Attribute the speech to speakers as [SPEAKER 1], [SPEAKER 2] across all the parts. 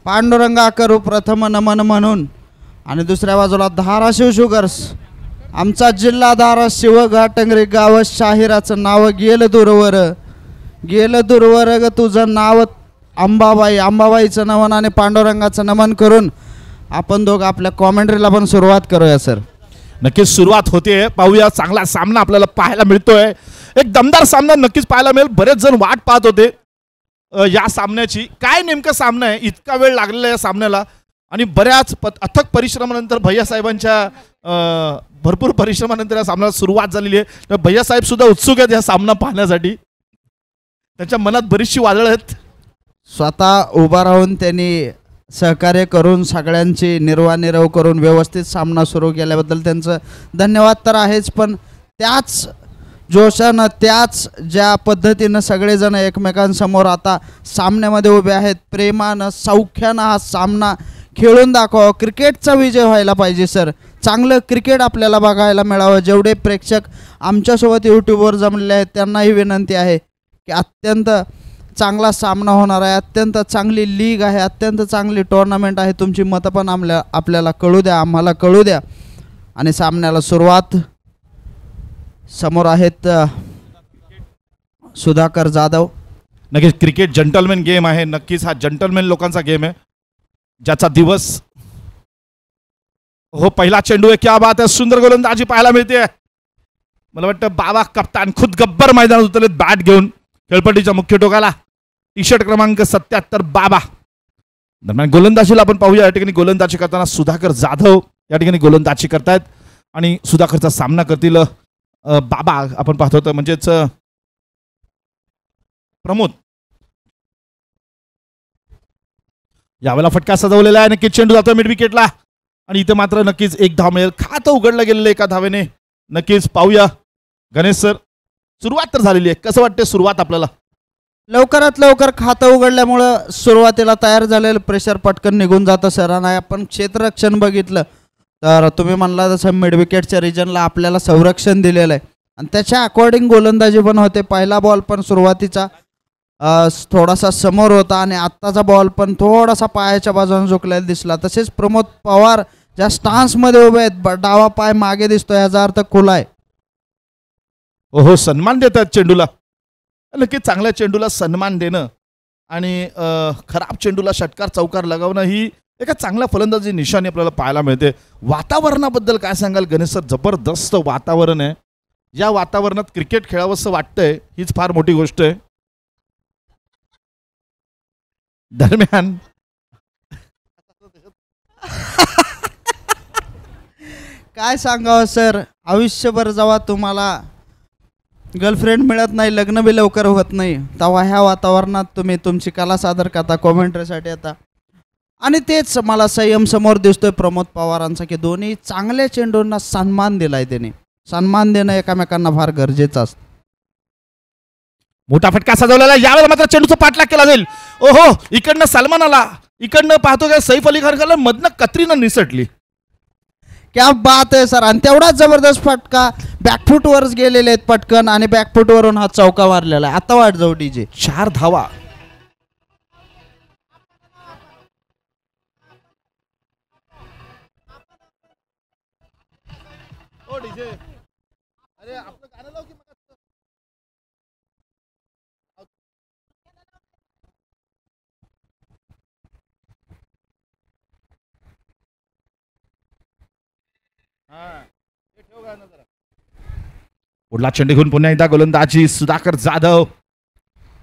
[SPEAKER 1] पांडुरंगा करू प्रथम नमन म्हणून आणि दुसऱ्या बाजूला धाराशिव शुगर्स आमचा जिल्हा धाराशिव घाटंगरी गाव शाहिराचं नाव गेलं दूरवर ग तुझं नाव अंबाबाईचं नमन आणि पांडुरंगाचं नमन करून आपण दोघं आपल्या कॉमेंट्रीला पण सुरुवात करूया सर.
[SPEAKER 2] नक्कीच सुरुवात होते. पाहूया चांगला सामना आपल्याला पाहायला मिळतोय. एक दमदार सामना नक्कीच पाहायला मिळेल. बरेच जण वाट पाहत होते या सामन्याची. काय नेमकं सामना आहे, इतका वेळ लागलेला या सामन्याला आणि बऱ्याच अथक परिश्रमानंतर भैयासाहेबांच्या भरपूर परिश्रमानंतर या सामन्याला सुरुवात झालेली आहे. तर भैयासाहेब सुद्धा उत्सुक आहेत या सामना पाहण्यासाठी. त्यांच्या मनात बरीचशी वादळ आहेत.
[SPEAKER 1] स्वतः उभा राहून त्यांनी सहकार्य करून सगळ्यांची निर्वानिरव करून व्यवस्थित सामना सुरू केल्याबद्दल त्यांचं धन्यवाद तर आहेच, पण त्याच जोशानं त्याच ज्या पद्धतीनं सगळेजण एकमेकांसमोर आता सामन्यामध्ये उभे आहेत, प्रेमानं सौख्यानं हा सामना खेळून दाखवा. क्रिकेटचा विजय व्हायला पाहिजे सर. चांगलं क्रिकेट आपल्याला बघायला मिळावं. जेवढे प्रेक्षक आमच्यासोबत यूट्यूबवर जमलेले आहेत त्यांनाही विनंती आहे की अत्यंत चांगला सामना होणार आहे, अत्यंत चांगली लीग आहे, अत्यंत चांगली टुर्नामेंट आहे. तुमची मतं पण आपल्याला कळू द्या, आम्हाला कळू द्या. आणि सामन्याला सुरुवात समोर आहेत सुधाकर जाधव.
[SPEAKER 2] नक्कीच क्रिकेट जंटलमॅन गेम आहे. नक्कीच हा जंटलमॅन लोकांचा गेम आहे ज्याचा दिवस. हो पहिला चेंडू आहे. क्या बात आहे. सुंदर गोलंदाजी पाहायला मिळते. मला वाटतं बाबा कप्तान खुद गब्बर मैदानात उतरलेत बॅट घेऊन खेळपट्टीच्या मुख्य टोकाला. टी शर्ट क्रमांक 77 बाबा. दरम्यान गोलंदाजीला आपण पाहूया. या ठिकाणी गोलंदाजी करताना सुधाकर जाधव या ठिकाणी गोलंदाजी करतायत आणि सुधाकरचा सामना करतील बाबा. आपण पाहतो तर म्हणजेच प्रमोद. यावेळेला फटका सजवलेला आहे. नक्कीच चेंडू जातो मिड विकेटला आणि इथे मात्र नक्कीच एक धाव मिळेल. खातं उघडलं गेलेलं एका धावेने. नक्कीच पाहूया गणेश सर. सुरुवात तर झालेली आहे. कसं वाटतं सुरुवात आपल्याला?
[SPEAKER 1] लवकरात लवकर खातं उघडल्यामुळं सुरुवातीला तयार झालेलं प्रेशर पटकन निघून जातं सर. आणि आपण क्षेत्ररक्षण बघितलं तर तुम्ही म्हणला तसं मिड विकेटच्या रिजनला आपल्याला संरक्षण दिलेलं आहे आणि त्याच्या अकॉर्डिंग गोलंदाजी पण होते. पहिला बॉल पण सुरुवातीचा थोडासा समोर होता आणि आत्ताचा बॉल पण थोडासा पायाच्या बाजूने झुकलेला दिसला. तसेच प्रमोद पवार ज्या स्टान्समध्ये उभे आहेत, डावा पाय मागे दिसतो, याचा अर्थ खुला आहे.
[SPEAKER 2] हो सन्मान देतात चेंडूला. नक्कीच चांगल्या चेंडूला सन्मान देणं आणि खराब चेंडूला षटकार चौकार लगावणं ही एका चांगल्या फलंदाजी निशाणी आपल्याला पाहायला मिळते. वातावरणाबद्दल काय सांगाल गणेश सर? जबरदस्त वातावरण आहे. या वातावरणात क्रिकेट खेळावंसं वाटतंय हीच फार मोठी गोष्ट आहे. दरम्यान
[SPEAKER 1] काय सांगावं सर, आयुष्यभर जेव्हा तुम्हाला गर्लफ्रेंड मिळत नाही, लग्न बी लवकर होत नाही, तेव्हा ह्या वातावरणात तुम्ही तुमची कला सादर करता कॉमेंट्रीसाठी आता. आणि तेच मला संयम समोर दिसतोय प्रमोद पवारांचा की दोन्ही चांगल्या चेंडूंना सन्मान दिलाय. त्याने सन्मान देणं एकमेकांना फार गरजेचं असतं.
[SPEAKER 2] मोठा फटका सजवलेला. यावेळेला मात्र चेंडूचा पाठलाग केला जाईल. ओहो इकडनं सलमान आला, इकडनं पाहतो काय सैफ अली खान, मधनं कत्रीनं निसटली.
[SPEAKER 1] क्या बात आहे सर. आणि तेवढाच जबरदस्त फटका बॅकफूटवरच गेलेले आहेत पटकन आणि बॅकफूटवरून हा चौका मारलेला आहे. आता वाट जाऊ डीजे.
[SPEAKER 2] 4 धावा. अरे आपलं गाणं लाव की मग. पुढला चेंडू घेऊन पुन्हा एकदा गोलंदाजी सुधाकर जाधव.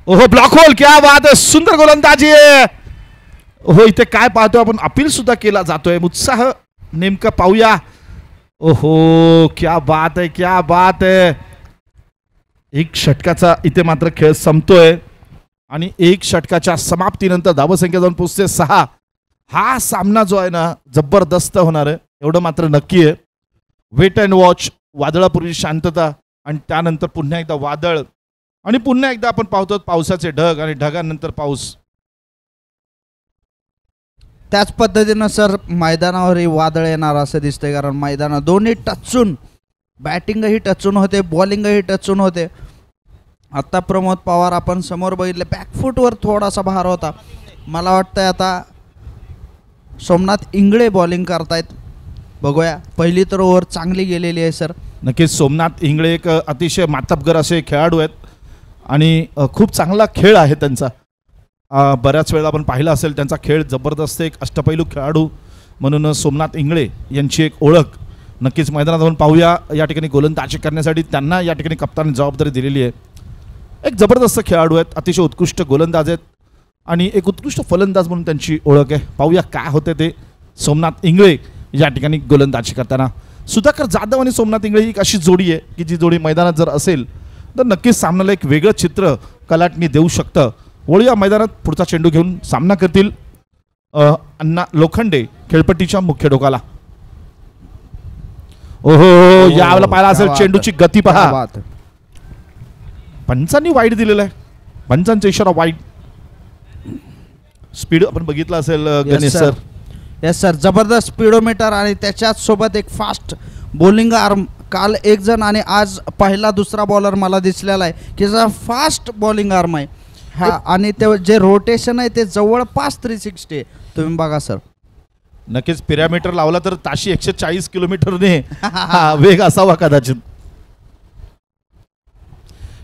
[SPEAKER 2] ओहो ब्लॉक होल. क्या बात आहे. सुंदर गोलंदाजी आहे. हो इथे काय पाहतोय आपण, अपील सुद्धा केला जातोय. उत्साह नेमका पाहूया. ओहो क्या बात आहे, क्या बात आहे. एक षटकाचा इथे मात्र खेळ संपतोय आणि एक षटकाच्या समाप्तीनंतर धावसंख्या जाऊन पोहोचते 6. हा सामना जो आहे ना जबरदस्त होणार आहे एवढं मात्र नक्की आहे. Weight and watch. वादळापूर्वी शांतता आणि त्यानंतर पुन्हा एकदा वादळ आणि पुन्हा एकदा आपण पाहतो पावसाचे ढग आणि ढगानंतर पाऊस.
[SPEAKER 1] त्याच पद्धतीनं सर मैदानावरही वादळ येणार असं दिसतंय, कारण मैदान दोन्ही टचून, बॅटिंगही टचून होते, बॉलिंगही टचून होते. आता प्रमोद पवार आपण समोर बघितले बॅकफूटवर थोडासा भार होता. मला वाटतंय आता सोमनाथ इंगळे बॉलिंग करतायत. बघूया, पहिली तर ओव्हर चांगली गेलेली आहे सर.
[SPEAKER 2] नक्कीच सोमनाथ इंगळे एक अतिशय मातब्बर असे खेळाडू आहेत आणि खूप चांगला खेळ आहे त्यांचा. बऱ्याच वेळा आपण पाहिलं असेल त्यांचा खेळ जबरदस्त, एक अष्टपैलू खेळाडू म्हणून सोमनाथ इंगळे यांची एक ओळख नक्कीच मैदानात आपण पाहूया. या ठिकाणी गोलंदाजी करण्यासाठी त्यांना या ठिकाणी कप्तान जबाबदारी दिलेली आहे. एक जबरदस्त खेळाडू आहेत, अतिशय उत्कृष्ट गोलंदाज आहेत आणि एक उत्कृष्ट फलंदाज म्हणून त्यांची ओळख आहे. पाहूया काय होते ते. सोमनाथ इंगळे या ठिकाणी गोलंदाजी करताना. सुधाकर जाधव आणि सोमनाथ इंगळे ही एक अशी जोडी आहे की जी जोडी मैदानात जर असेल तर नक्कीच सामन्याला एक वेगळं चित्र कलाटणी देऊ शकतं. वळूया मैदानात, पुढचा चेंडू घेऊन सामना करतील अण्णा लोखंडे खेळपट्टीच्या मुख्य डोकाला. ओहो, यावेळेला पाहिला असेल चेंडूची गती पहा. पंचांनी वाईट दिलेला आहे, पंचांचा इशारा वाईट. स्पीड आपण बघितलं असेल गणेश सर.
[SPEAKER 1] येस सर, जबरदस्त स्पीडोमीटर आणि त्याच्याच सोबत एक फास्ट बॉलिंग आर्म. काल एक जण आणि आज पहिला दुसरा बॉलर मला दिसलेला आहे की जरा फास्ट बॉलिंग आर्म आहे हा. आणि ते जे रोटेशन आहे ते जवळपास 360 आहे. तुम्ही बघा सर.
[SPEAKER 2] नक्कीच पिरॅमीटर लावला तर ताशी 140 किलोमीटरने वेग असावा कदाचित.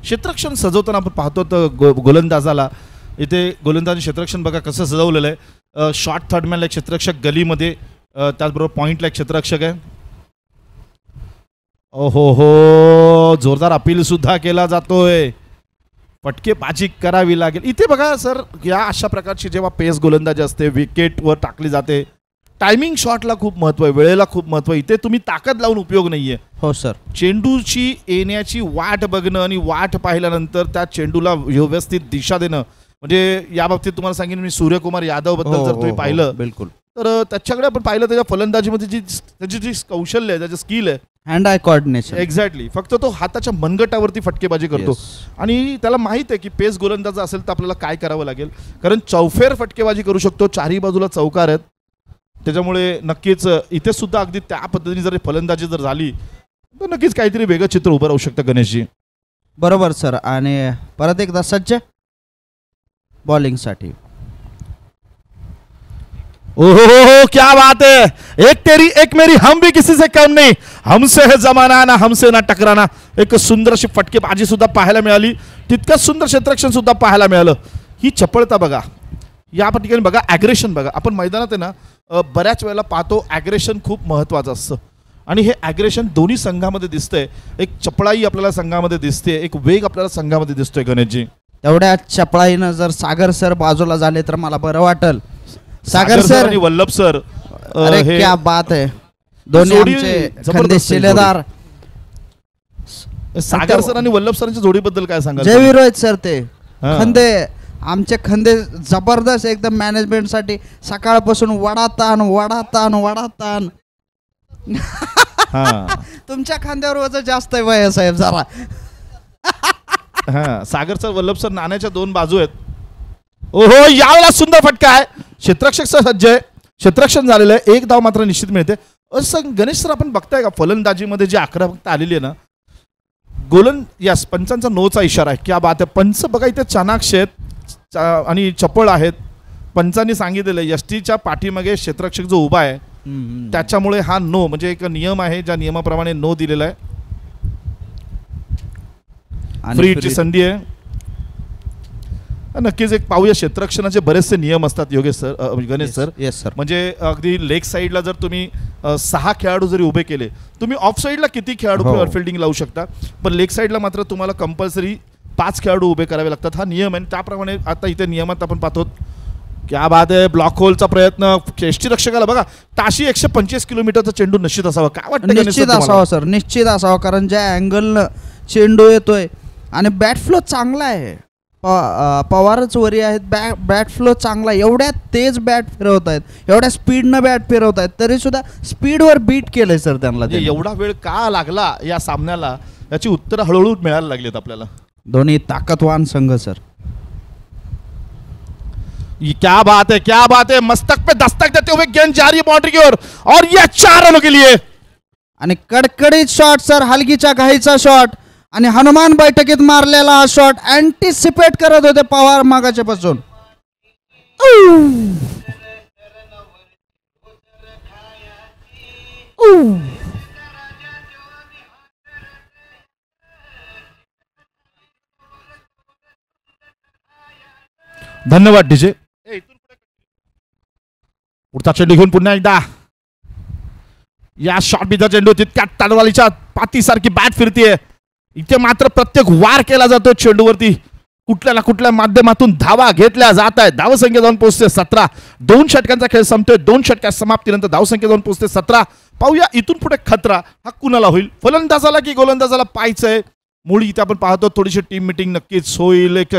[SPEAKER 2] क्षेत्ररक्षण सजवताना आपण पाहतो तर गोलंदाजाला इथे गोलंदाजी क्षेत्ररक्षण बघा कसं सजवलेलं आहे. शॉर्ट थर्डमॅनला एक क्षेत्ररक्षक गलीमध्ये, त्याचबरोबर पॉईंटला एक क्षेत्ररक्षक आहे. ओहो हो, जोरदार अपील सुद्धा केला जातोय. फटकेबाजी करावी लागेल इथे. बघा सर, या अशा प्रकारची जेव्हा पेस गोलंदाजी असते, विकेटवर टाकली जाते, टायमिंग शॉटला खूप महत्व आहे, वेळेला खूप महत्व आहे. इथे तुम्ही ताकद लावून उपयोग नाहीये.
[SPEAKER 1] हो सर.
[SPEAKER 2] चेंडूची येण्याची वाट बघणं आणि वाट पाहिल्यानंतर त्या चेंडूला व्यवस्थित दिशा देणं. म्हणजे या बाबतीत तुम्हाला सांगेन मी सूर्यकुमार यादव बद्दल जर तुम्ही पाहिलं
[SPEAKER 1] बिलकुल
[SPEAKER 2] तर त्याच्याकडे आपण पाहिलं त्याच्या फलंदाजीमध्ये त्याची जी कौशल्य आहे, त्याचं स्किल आहे,
[SPEAKER 1] हँड आय कोऑर्डिनेशन.
[SPEAKER 2] एक्झॅक्टली. फक्त तो हाताच्या मनगटावरती फटकेबाजी करतो आणि त्याला माहित आहे की पेस गोलंदाज असेल तर आपल्याला काय करावं लागेल, कारण चौफेर फटकेबाजी करू शकतो. चारही बाजूला चौकार आहेत, त्याच्यामुळे नक्कीच इथे सुद्धा अगदी त्या पद्धतीने जर फलंदाजी जर झाली तर नक्कीच काहीतरी वेगळं चित्र उभं राहू शकतं गणेशजी.
[SPEAKER 1] बरोबर सर. आणि परत एकदा सज्ज बॉलिंगसाठी.
[SPEAKER 2] ओहो, क्या बात है. एक तेरी एक मेरी, हम भी किसी से कम नहीं, हमसे है जमाना ना हमसे ना टकराना. एक सुंदर अशी फटकेबाजी सुद्धा पाहायला मिळाली, तितकंच सुंदर क्षेत्ररक्षण सुद्धा पाहायला मिळालं. ही चपळता बघा, या ठिकाणी बघा, ॲग्रेशन बघा. आपण मैदानात आहे ना बऱ्याच वेळेला पाहतो ॲग्रेशन खूप महत्त्वाचं असतं आणि हे ॲग्रेशन दोन्ही संघामध्ये दिसतंय. एक चपळाई आपल्याला संघामध्ये दिसते, एक वेग आपल्याला संघामध्ये दिसतोय गणेशजी.
[SPEAKER 1] तेवढ्या चपळाईनं जर सागर सर बाजूला झाले तर मला बरं वाटेल. सागर सर
[SPEAKER 2] आणि वल्लभ सर,
[SPEAKER 1] अरे क्या बात आहे. दोन्ही आमचे खंदेश शिलेदार.
[SPEAKER 2] सागर सर आणि वल्लभ सरांच्या जोडीबद्दल काय सांगाल?
[SPEAKER 1] जयवीर आहेत सर ते खंदे, आमचे खंदे जबरदस्त एकदम मॅनेजमेंटसाठी. सकाळपासून वडाताण वडाताण वडाताण. तुमच्या खांद्यावर वजन जास्त आहे भैया साहेब जरा.
[SPEAKER 2] सागर सर, वल्लभ सर नाण्याच्या दोन बाजू आहेत. ओहो, यावेळेला सुंदर फटका आहे. क्षेत्ररक्षक सज्ज आहे, क्षेत्ररक्षण झालेलं आहे. एक धाव मात्र निश्चित मिळते. असं गणेश सर आपण बघताय का फलंदाजीमध्ये जी आक्रमकता आलेली आहे ना, यस, पंचांचा नोचा इशारा आहे. क्या बात आहे. पंच बघा इथे चाणाक्ष आहेत आणि चपळ आहेत. पंचांनी सांगितलेलं यष्टीच्या पाठीमागे क्षेत्ररक्षक जो उभा आहे त्याच्यामुळे हा नो, म्हणजे एक नियम आहे, ज्या नियमाप्रमाणे नो दिलेला आहे. फ्री हिटची संधी आहे. नक्कीच एक पाहूया, क्षेत्ररक्षणाचे बरेचसे नियम असतात Yogesh sir, Ganesh sir.
[SPEAKER 1] Yes sir.
[SPEAKER 2] म्हणजे अगदी लेग साईडला जर तुम्ही 6 खेळाडू जरी उभे केले, तुम्ही ऑफ साईडला किती खेळाडू फिल्डिंग लावू शकता, पण लेग साईडला मात्र तुम्हाला कंपल्सरी 5 खेळाडू उभे करावे लागतात. हा नियम आहे. त्याप्रमाणे आता इथे नियमात आपण पाहतो. क्या बात आहे. ब्लॉक होलचा प्रयत्न यष्टीरक्षकाला बघा. ताशी 125 किलोमीटरचा चेंडू निश्चित असावा. काय वाटतं?
[SPEAKER 1] निश्चित असावा सर, निश्चित असावा. कारण ज्या अँगलनं चेंडू येतोय आणि बॅट फ्लो चांगला आहे. पवारच वरी आहेत, बॅट फ्लो चांगला. एवढ्या तेज बॅट फिरवत आहेत, एवढ्या स्पीडनं बॅट फिरवत आहेत, तरी सुद्धा स्पीडवर बीट केलंय सर त्यांना.
[SPEAKER 2] एवढा वेळ का लागला या सामन्याला, याची उत्तरं हळूहळू मिळायला लागलीत आपल्याला.
[SPEAKER 1] दोन्ही ताकदवान संघ सर.
[SPEAKER 2] क्या बात है, क्या बात है. मस्तक पे दस्तक देते हुए गेंद जा रही है बाउंड्री की ओर और ये 4 रनों के लिए.
[SPEAKER 1] आणि कडकडीत शॉट सर, हलगीच्या घाईचा शॉट आणि हनुमान बैठकीत मारलेला हा शॉट अँटिसिपेट करत होते पवार मागाच्या पासून.
[SPEAKER 2] धन्यवाद डीजे. पुढचा चेंडू घेऊन पुन्हा एकदा या शॉट बिधा चेंडू तितक्या तलवारीच्या पातीसारखी बॅट फिरतीये. इथे मात्र प्रत्येक वार केला जातो चेंडूवरती. कुठल्या ना कुठल्या माध्यमातून धावा घेतल्या जात आहेत. धावसंख्या जाऊन पोहोचते 17. 2 षटकांचा खेळ संपतोय. 2 षटकात समाप्तीनंतर धावसंख्या जाऊन पोहोचते 17. पाहूया इथून पुढे खतरा हा कुणाला होईल, फलंदाजाला की गोलंदाजाला पाहायचंय. मुळी इथे आपण पाहतो थोडीशी टीम मिटिंग नक्कीच होईल. एक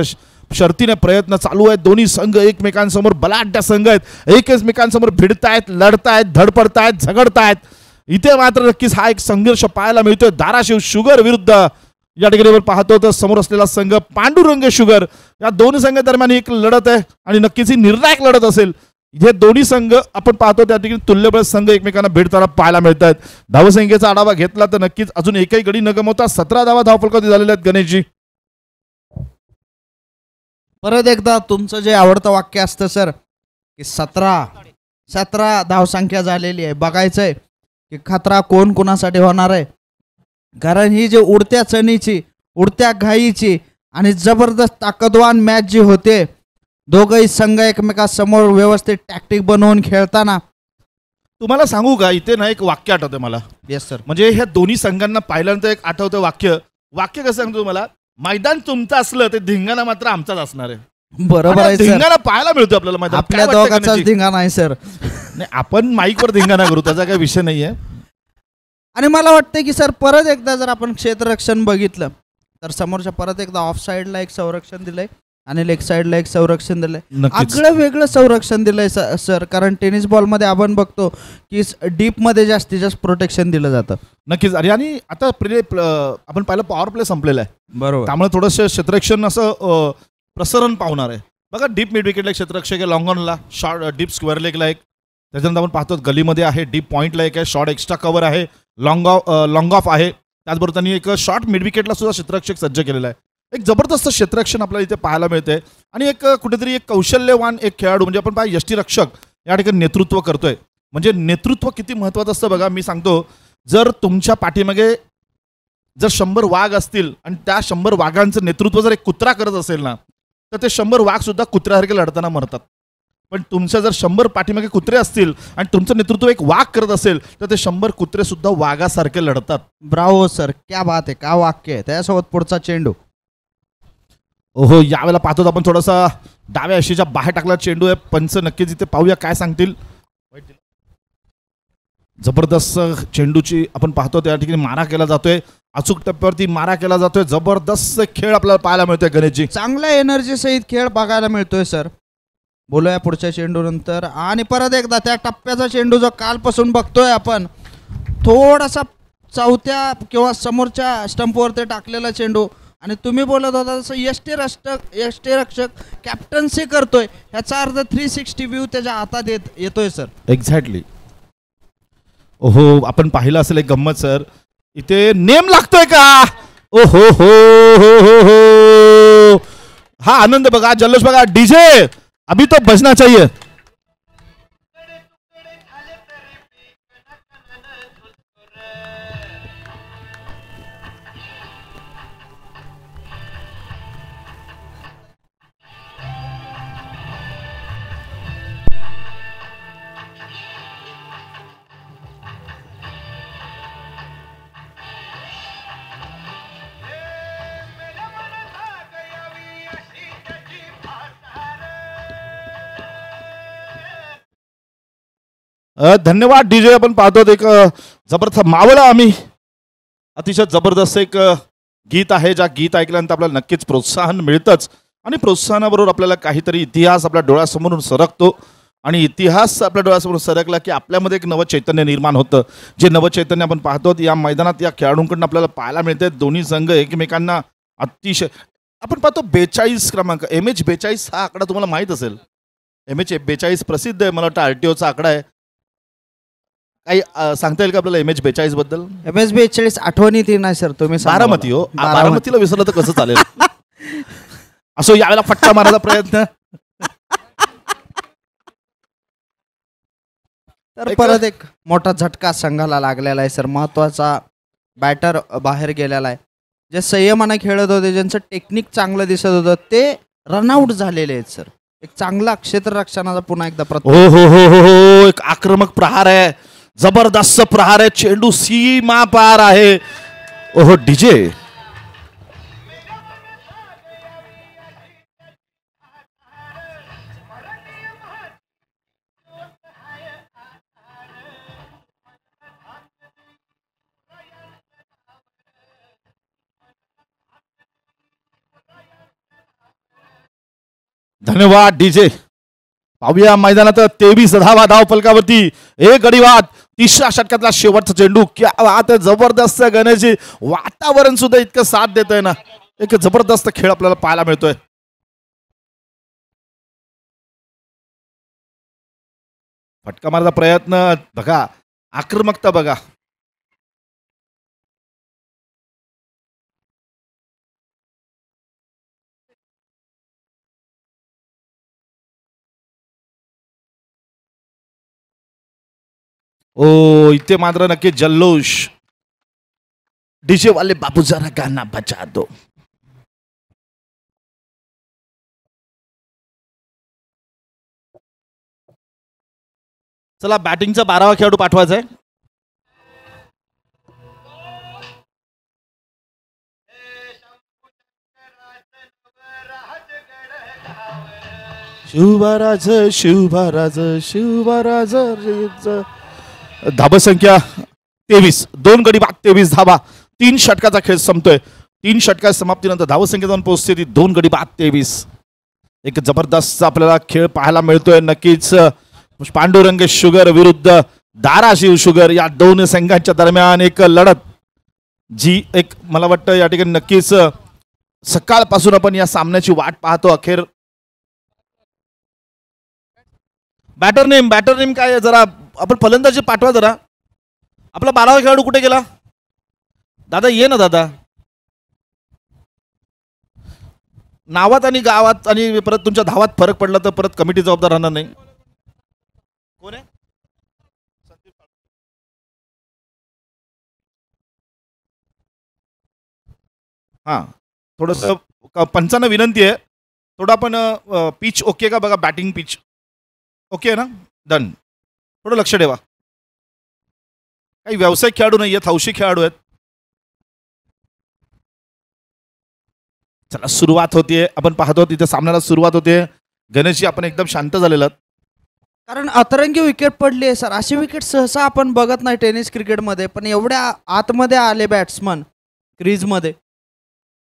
[SPEAKER 2] शर्तीने प्रयत्न चालू आहेत. दोन्ही संघ एकमेकांसमोर बलाढ्य संघ आहेत. एकमेकांसमोर भिडतायत, लढतायत, धडपडतायत, झगडतायत. इथे मात्र नक्कीच हा एक संघर्ष पाहायला मिळतोय. धाराशिव शुगर विरुद्ध या ठिकाणी पाहतो तर समोर असलेला संघ पांडुरंग शुगर. या दोन संघ दरम्यान एक लढत आहे आणि नक्कीच ही निर्णायक लढत असेल. हे दोन्ही संघ आपण पाहतो त्या ठिकाणी तुल्यबळ संघ एकमेकांना भिडताना पाहायला मिळत आहेत. धावसंख्येचा आढावा घेतला तर नक्कीच अजून एकही गडी न गमावता 17 धावा धावफलकावरती झालेल्या आहेत. गणेशजी
[SPEAKER 1] परत एकदा तुमचं जे आवडतं वाक्य असतं सर की 17 धावसंख्या झालेली आहे. बघायचंय की खतरा कोण कोणासाठी होणार आहे. कारण ही जी उडत्या चणीची, उडत्या घाईची आणि जबरदस्त ताकदवान मॅच जी होते, दोघही संघ एकमेकांसमोर व्यवस्थित टॅक्टिक बनवून खेळताना.
[SPEAKER 2] तुम्हाला सांगू का इथे ना एक वाक्य आठवतं मला.
[SPEAKER 1] Yes sir.
[SPEAKER 2] म्हणजे ह्या दोन्ही संघांना पाहिल्यानंतर एक आठवतं वाक्य. वाक्य कसं सांगतो तुम्हाला, मैदान तुमचं असलं ते धिंगाणा मात्र आमचाच असणार आहे.
[SPEAKER 1] बरोबर आहे सर.
[SPEAKER 2] धिंगाणा पाहायला मिळतो आपल्याला मैदान.
[SPEAKER 1] आपल्या दोघांचाच धिंगाणा आहे सर.
[SPEAKER 2] नाही आपण माईकवर धिंगाणा करू त्याचा काही विषय नाहीये.
[SPEAKER 1] आणि मला वाटतं की सर परत एकदा जर आपण क्षेत्ररक्षण बघितलं तर समोरच्या परत एकदा ऑफ साईडला एक संरक्षण दिलंय आणि लेग साईडला एक संरक्षण दिलंय. आगळं वेगळं संरक्षण दिलंय सर. कारण टेनिस बॉल मध्ये आपण बघतो की डीप मध्ये जास्तीत जास्त प्रोटेक्शन दिलं जातं.
[SPEAKER 2] नक्कीच. आणि आता आपण पाहिलं पॉवर प्ले संपलेला आहे.
[SPEAKER 1] बरोबर.
[SPEAKER 2] त्यामुळे थोडंसं क्षेत्ररक्षण असं प्रसरण पावणार आहे. बघा डीप मिड विकेटला एक क्षेत्ररक्षक आहे, लॉंग ऑनला शॉर्ट, डीप स्क्वेअर लेगला एक, त्याच्यानंतर आपण पाहतो गलीमध्ये आहे, डीप पॉईंटला एक आहे, शॉर्ट एक्स्ट्रा कव्हर आहे, लॉंग ऑफ आहे. त्याचबरोबर त्यांनी एक शॉर्ट मिड विकेटला सुद्धा क्षेत्ररक्षक सज्ज केलेला आहे. एक जबरदस्त क्षेत्ररक्षण आपल्याला इथे पाहायला मिळते. आणि एक कुठेतरी एक कौशल्यवान एक खेळाडू म्हणजे आपण पाहिजे यष्टीरक्षक या ठिकाणी नेतृत्व करतोय. म्हणजे नेतृत्व किती महत्त्वाचं असतं बघा. मी सांगतो जर तुमच्या पाठीमागे जर 100 वाघ असतील आणि त्या 100 वाघांचं नेतृत्व जर एक कुत्रा करत असेल ना तर ते 100 वाघ सुद्धा कुत्र्यासारखे लढताना मरतात. पण तुमच्या जर 100 पाठीमागे कुत्रे असतील आणि तुमचं नेतृत्व एक वाघ करत असेल तर ते 100 कुत्रे सुद्धा वाघासारखे लढतात.
[SPEAKER 1] ब्रावो सर, क्या बात आहे, का वाक्य आहे. त्यासोबत पुढचा चेंडू.
[SPEAKER 2] हो यावेळेला पाहतो आपण थोडासा डाव्या अशीच्या बाहेर टाकला चेंडू आहे. पंच नक्कीच इथे पाहूया काय सांगतील. जबरदस्त चेंडूची आपण पाहतो त्या ठिकाणी मारा केला जातोय. अचूक टप्प्यावरती मारा केला जातोय. जबरदस्त खेळ आपल्याला पाहायला मिळतोय गणेशजी.
[SPEAKER 1] चांगल्या एनर्जी सहित खेळ बघायला मिळतोय सर. बोलूया पुढच्या चेंडू नंतर. आणि परत एकदा त्या टप्प्याचा चेंडू जो कालपासून बघतोय आपण, थोडासा चौथ्या किंवा समोरच्या स्टंपवर ते टाकलेला चेंडू. आणि तुम्ही बोलत होता तसं यष्टीरक्षक कॅप्टन्सी करतोय, ह्याचा अर्थ 360 व्ह्यू त्याच्या हातात येतोय सर.
[SPEAKER 2] एक्झॅक्टली. ओहो आपण पाहिलं असेल एक गंमत सर, इथे नेम लागतोय का. ओहो हो हो हो हो, हा आनंद बघा, जल्लोष बघा. डीजे अभी तो बजना चाहिए. धन्यवाद डीजे. आपण पाहतो एक जबरदस्त मावळा आम्ही अतिशय जबरदस्त एक गीत आहे. ज्या गीत ऐकल्यानंतर आपल्याला नक्कीच प्रोत्साहन मिळतंच आणि प्रोत्साहनाबरोबर आपल्याला काहीतरी इतिहास आपल्या डोळ्यासमोरून सरकतो. आणि इतिहास आपल्या डोळ्यासमोर सरकला की आपल्यामध्ये एक नवं चैतन्य निर्माण होतं. जे नवं चैतन्य आपण पाहतो या मैदानात या खेळाडूंकडून आपल्याला पाहायला मिळते. दोन्ही संघ एकमेकांना अतिशय आपण पाहतो 42 क्रमांक MH42 हा आकडा तुम्हाला माहीत असेल. MH42 प्रसिद्ध आहे, मला वाटतं RTOचा आकडा आहे. काही सांगता येईल का आपल्याला MH42 बद्दल.
[SPEAKER 1] MH42 आठवणीत नाही सर. तुम्ही
[SPEAKER 2] बारामती हो, बारामतीला विसरलं तर कसं चालेल. असो यावेळेला फटका मारायचा प्रयत्न.
[SPEAKER 1] तर परत एक मोठा झटका संघाला लागलेला आहे सर. महत्वाचा बॅटर बाहेर गेलेला आहे. जे संयमानं खेळत होते, ज्यांचं टेक्निक चांगलं दिसत होतं, ते रनआउट झालेले आहेत सर. एक चांगला क्षेत्ररक्षणाचा पुन्हा एकदा
[SPEAKER 2] हो हो हो हो हो, एक आक्रमक प्रहार आहे, जबरदस्त प्रहार आहे, चेंडू सीमा पार आहे. ओहो डीजे धन्यवाद डीजे. पाहूया मैदानात 23 धावा धाव फलकावरती, एक गडीवाद, तिसऱ्या षटकातला शेवटचा चेंडू. क्या बात आहे, जबरदस्त गणेशजी. वातावरण सुद्धा इतकं साथ देत आहे ना, एक जबरदस्त खेळ आपल्याला पाहायला मिळतोय. फटका मारायचा प्रयत्न बघा, आक्रमकता बघा. ओ इथे मात्र नक्की जल्लोष. डीजे वाले बाबू जरा गाना बजा दो. चला बॅटिंगचा 12वा खेळाडू पाठवायचा आहे. शिवराज शिवराज शिवराज. धाबा संख्या 23, 2 गडी बाद 23 धाबा. 3 षटकाचा खेळ संपतोय. 3 षटका समाप्तीनंतर धावा संख्या जाऊन पोहोचते ती 2 गडी बाद 23. एक जबरदस्त आपल्याला खेळ पाहायला मिळतोय. नक्कीच पांडुरंग शुगर विरुद्ध धाराशिव शुगर या दोन संघांच्या दरम्यान एक लढत, जी एक मला वाटतं या ठिकाणी नक्कीच सकाळपासून आपण या सामन्याची वाट पाहतो. अखेर बॅटर नेम काय जरा आपण फलंदाजी पाठवा जरा. आपला 12वा खेळाडू कुठे गेला? दादा ये ना दादा. नावात आणि गावात आणि परत तुमच्या धावात फरक पडला तर परत कमिटी जबाबदार राहणार नाही. कोण आहे? हा, थोडस पंचांना विनंती आहे, थोडं आपण पिच ओके का बघा. बॅटिंग पिच ओके आहे ना? डन. थोडं लक्ष ठेवा. काही व्यावसायिक खेळाडू नाही आहेत, हौशी खेळाडू आहेत. चला सुरुवात होतीये. आपण पाहतो तिथे सामन्याला सुरुवात होते. गणेशजी आपण एकदम शांत झालेला,
[SPEAKER 1] कारण अतरंगी विकेट पडली आहे सर. अशी विकेट सहसा आपण बघत नाही टेनिस क्रिकेटमध्ये, पण एवढ्या आतमध्ये आले बॅट्समन क्रीजमध्ये.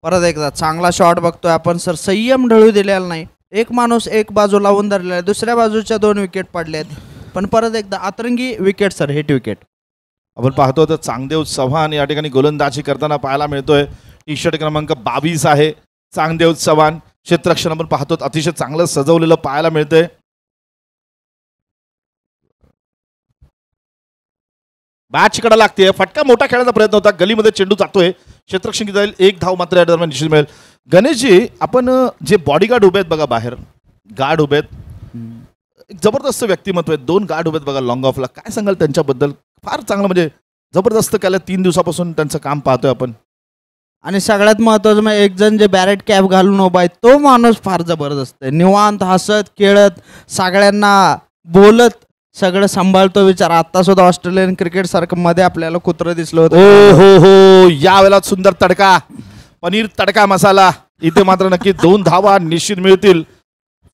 [SPEAKER 1] परत एकदा चांगला शॉट बघतोय आपण सर. संयम ढळू दिलेला नाही. एक माणूस एक बाजू लावून धरलेला आहे, दुसऱ्या बाजूच्या 2 विकेट पडले आहेत. पण परत एकदा अतरंगी विकेट सर, हिट विकेट
[SPEAKER 2] आपण पाहतो. तर चांगदेव चव्हाण या ठिकाणी गोलंदाजी करताना पाहायला मिळतोय. टी शर्ट क्रमांक 22 आहे चांगदेव चव्हाण. क्षेत्ररक्षण आपण पाहतो अतिशय चांगलं सजवलेलं पाहायला मिळतंय. बॅट चिकडा लागते. फटका मोठा खेळण्याचा प्रयत्न होता, गलीमध्ये चेंडू जातोय. क्षेत्ररक्षण जाईल, 1 धाव मात्र या दरम्यान निश्चित मिळेल. गणेशजी आपण जे बॉडीगार्ड उभे आहेत बघा, बाहेर गार्ड उभे आहेत, एक जबरदस्त व्यक्तिमत्व आहेत. 2 गार्ड उभे आहेत बघा लॉंग ऑफला. काय सांगाल त्यांच्याबद्दल? फार चांगलं, म्हणजे जबरदस्त केलं. 3 दिवसापासून त्यांचं काम पाहतोय आपण.
[SPEAKER 1] आणि सगळ्यात महत्त्वाचं म्हणजे एक जण जे बॅरेट कॅप घालून उभा आहे, तो माणूस फार जबरदस्त आहे. निवांत हसत खेळत सगळ्यांना बोलत सगळं सांभाळतो. विचार आता सुद्धा ऑस्ट्रेलियन क्रिकेट सारखं मध्ये आपल्याला कुत्रं दिसलं होतं.
[SPEAKER 2] ओ हो हो, या वेळेला सुंदर तडका, पनीर तडका मसाला. इथे मात्र नक्की 2 धावा निश्चित मिळतील.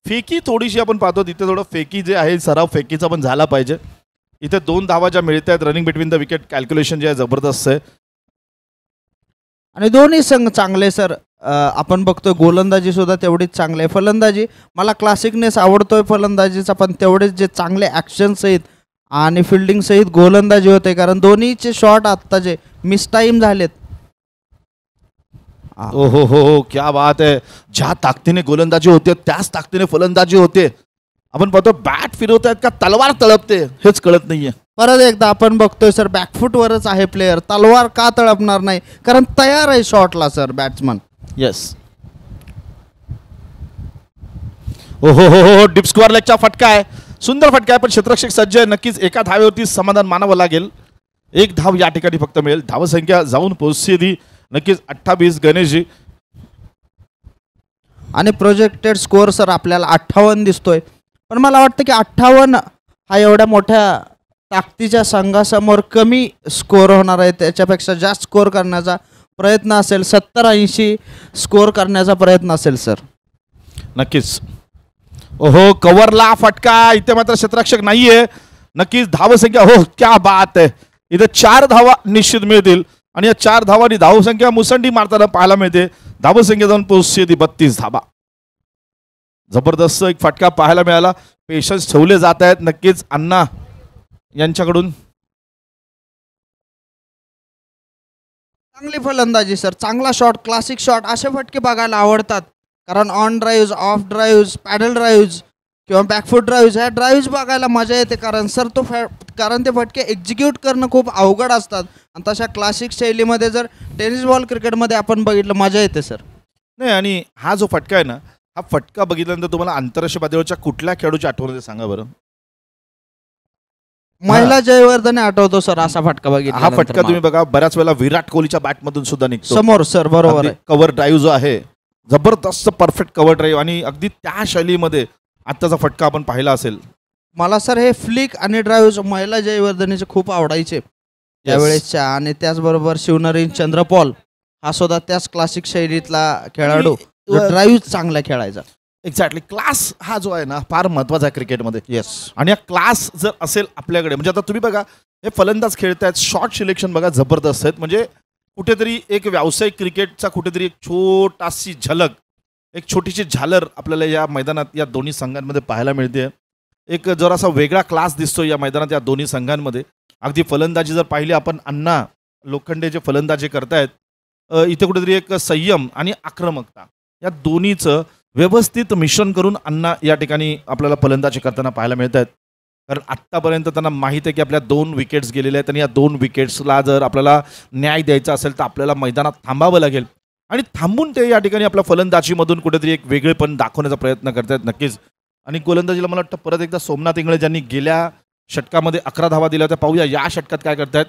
[SPEAKER 2] फेकी थोडीशी आपण पाहतो तिथे, थोडं फेकी जे आहे सराव फेकीचा पण झाला पाहिजे. इथे 2 धावा ज्या मिळत आहेत, running between the wicket calculation जे आहे जबरदस्त आहे.
[SPEAKER 1] आणि दोन्ही संघ चांगले सर. आपण बघतोय गोलंदाजी सुद्धा तेवढीच चांगली आहे. फलंदाजी मला क्लासिकनेस आवडतोय फलंदाजीचा, पण तेवढेच जे चांगले ॲक्शन सहित आणि फिल्डिंग सहित गोलंदाजी होते, कारण दोन्हीचे शॉट आत्ता जे मिस टाईम झालेत.
[SPEAKER 2] ओ हो हो, क्या बात आहे. ज्या ताकदीने गोलंदाजी होते त्याच ताकदीने फलंदाजी होते. आपण पाहतो बॅट फिरवतायत का तलवार तळपते हेच कळत नाहीये.
[SPEAKER 1] परत एकदा आपण बघतोय सर, बॅकफुटवरच आहे प्लेयर. तलवार का तळपणार नाही, कारण तयार आहे शॉटला सर बॅट्समन.
[SPEAKER 2] येस. ओ हो हो हो, डीप स्क्वेअर लेगचा फटका आहे. सुंदर फटका आहे, पण क्षेत्ररक्षक सज्ज आहे. नक्कीच एका धावेवरती समाधान मानावं लागेल. एक धाव या ठिकाणी फक्त मिळेल. धावसंख्या जाऊन पोहोचली नक्कीच 28 गणेशजी.
[SPEAKER 1] आणि प्रोजेक्टेड स्कोअर सर आपल्याला 58 दिसतोय, पण मला वाटतं की 58 हा एवढ्या मोठ्या ताकदीच्या संघासमोर कमी स्कोअर होणार आहे. त्याच्यापेक्षा जास्त स्कोअर करण्याचा प्रयत्न असेल, 70-80 स्कोअर करण्याचा प्रयत्न असेल सर.
[SPEAKER 2] नक्कीच. ओहो, कव्हरला फटका. इथे मात्र क्षेत्ररक्षक नाहीये. नक्कीच धावसंख्या, हो क्या बात आहे. इथे 4 धावा निश्चित मिळतील आणि या 4 धावांनी धावसंख्या मुसंडी मारताना पाहायला मिळते. धावसंख्या जाऊन पोहोचली 32 धावा. जबरदस्त एक फटका पाहायला मिळाला. पेशन्स ठेवले जात आहेत नक्कीच अण्णा यांच्याकडून.
[SPEAKER 1] चांगली फलंदाजी सर, चांगला शॉट, क्लासिक शॉट. असे फटके बघायला आवडतात, कारण on drive, off drive, paddle drive किंवा बॅकफूट ड्राईव्ह, ह्या ड्राईव्ह बघायला मजा येते. कारण सर कारण ते फटके एक्झिक्यूट करणं खूप अवघड असतात. आणि तशा क्लासिक शैलीमध्ये जर टेनिस बॉल क्रिकेटमध्ये आपण बघितलं, मजा येते सर.
[SPEAKER 2] नाही, आणि हा जो फटका आहे ना, हा फटका बघितल्यानंतर तुम्हाला आंतरराष्ट्रीय पातळीवरच्या कुठल्या खेळाडूची आठवण येते सांगा बरं.
[SPEAKER 1] महिला जयवर्धने आठवतो सर असा फटका बघितला.
[SPEAKER 2] हा फटका तुम्ही बघा बऱ्याच वेळेला विराट कोहलीच्या बॅटमधून सुद्धा निघतो
[SPEAKER 1] समोर सर. बरोबर आहे.
[SPEAKER 2] कव्हर ड्राईव्ह जो आहे, जबरदस्त परफेक्ट कव्हर ड्राईव्ह, आणि अगदी त्या शैलीमध्ये आत्ताचा फटका आपण पाहिला असेल.
[SPEAKER 1] मला सर हे फ्लिक आणि ड्राईव्ह महिला जयवर्धनेचे खूप आवडायचे त्यावेळेसच्या. आणि त्याचबरोबर शिवनरेन चंद्रपॉल हा सुद्धा त्याच क्लासिक शैलीतला खेळाडू, ड्राईव्ह चांगला खेळायचा.
[SPEAKER 2] एक्झॅक्टली. क्लास हा जो आहे ना फार महत्वाचा आहे क्रिकेटमध्ये.
[SPEAKER 1] येस.
[SPEAKER 2] आणि या क्लास जर असेल आपल्याकडे, म्हणजे आता तुम्ही बघा हे फलंदाज खेळतायत, शॉट सिलेक्शन बघा जबरदस्त आहेत. म्हणजे कुठेतरी एक व्यावसायिक क्रिकेटचा कुठेतरी एक छोटाशी झलक, एक छोटीशी झालर आपल्याला या मैदानात या दोन्ही संघांमध्ये पाहायला मिळते. एक जरासा वेगळा क्लास दिसतो या मैदानात या दोन्ही संघांमध्ये. अगदी फलंदाजी जर पाहिली आपण, अण्णा लोखंडे जे फलंदाजी करतायत, इथे कुठेतरी एक संयम आणि आक्रमकता या दोन्हीचं व्यवस्थित मिश्रण करून अण्णा या ठिकाणी आपल्याला फलंदाजी करताना पाहायला मिळत आहेत. कारण आत्तापर्यंत त्यांना माहीत आहे की आपल्या 2 विकेट्स गेलेल्या आहेत आणि या 2 विकेट्सला जर आपल्याला न्याय द्यायचा असेल तर आपल्याला मैदानात थांबावं लागेल. आणि थांबून ते या ठिकाणी आपल्या फलंदाजीमधून कुठेतरी एक वेगळेपण दाखवण्याचा प्रयत्न करतायत नक्कीच. आणि गोलंदाजीला मला वाटतं परत एकदा सोमनाथ इंगळे ज्यांनी गेल्या षटकामध्ये 11 धावा दिल्या होत्या, पाहूया या षटकात काय करतायत.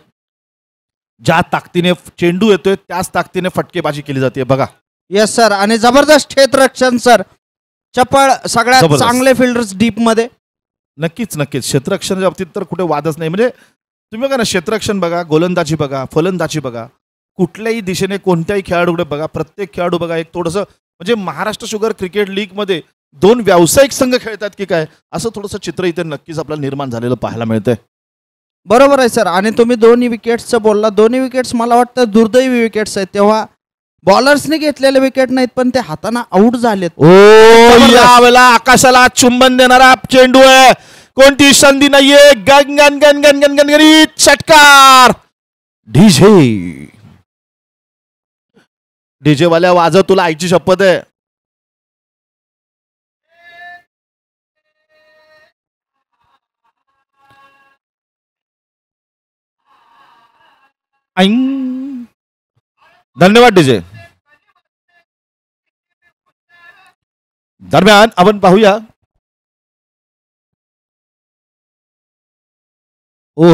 [SPEAKER 2] ज्या ताकदीने चेंडू येतोय त्याच ताकदीने फटकेबाजी केली जाते बघा.
[SPEAKER 1] Yes sir. आणि जबरदस्त क्षेत्ररक्षण सर, चपळ, सगळ्यात चांगले फिल्डर्स डीप मध्ये.
[SPEAKER 2] नक्कीच नक्कीच. क्षेत्ररक्षणाच्या बाबतीत तर कुठे वादच नाही. म्हणजे तुम्ही बघा ना, क्षेत्ररक्षण बघा, गोलंदाजी बघा, फलंदाजी बघा, कुठल्याही दिशेने कोणत्याही खेळाडूकडे बघा, प्रत्येक खेळाडू बघा एक थोडंसं, म्हणजे महाराष्ट्र शुगर क्रिकेट लीगमध्ये 2 व्यावसायिक संघ खेळतात की काय, असं थोडंसं चित्र इथे नक्कीच आपल्याला निर्माण झालेलं पाहायला मिळतंय.
[SPEAKER 1] बरोबर आहे सर. आणि तुम्ही दोन्ही विकेट्सचं बोलला, दोन्ही विकेट्स मला वाटतं दुर्दैवी विकेट्स आहेत. तेव्हा बॉलर्सने घेतलेले विकेट नाहीत, पण ते हाताना आउट झालेत.
[SPEAKER 2] ओ, यावेळेला आकाशाला चुंबन देणारा चेंडू आहे, कोणती संधी नाहीये. Gun gun gun gun gun gun gun षटकार. डीजे वाल्या वाजव, तुला आईची शपथ आहे. धन्यवाद डीजे. दरम्यान आपण पाहूया, ओ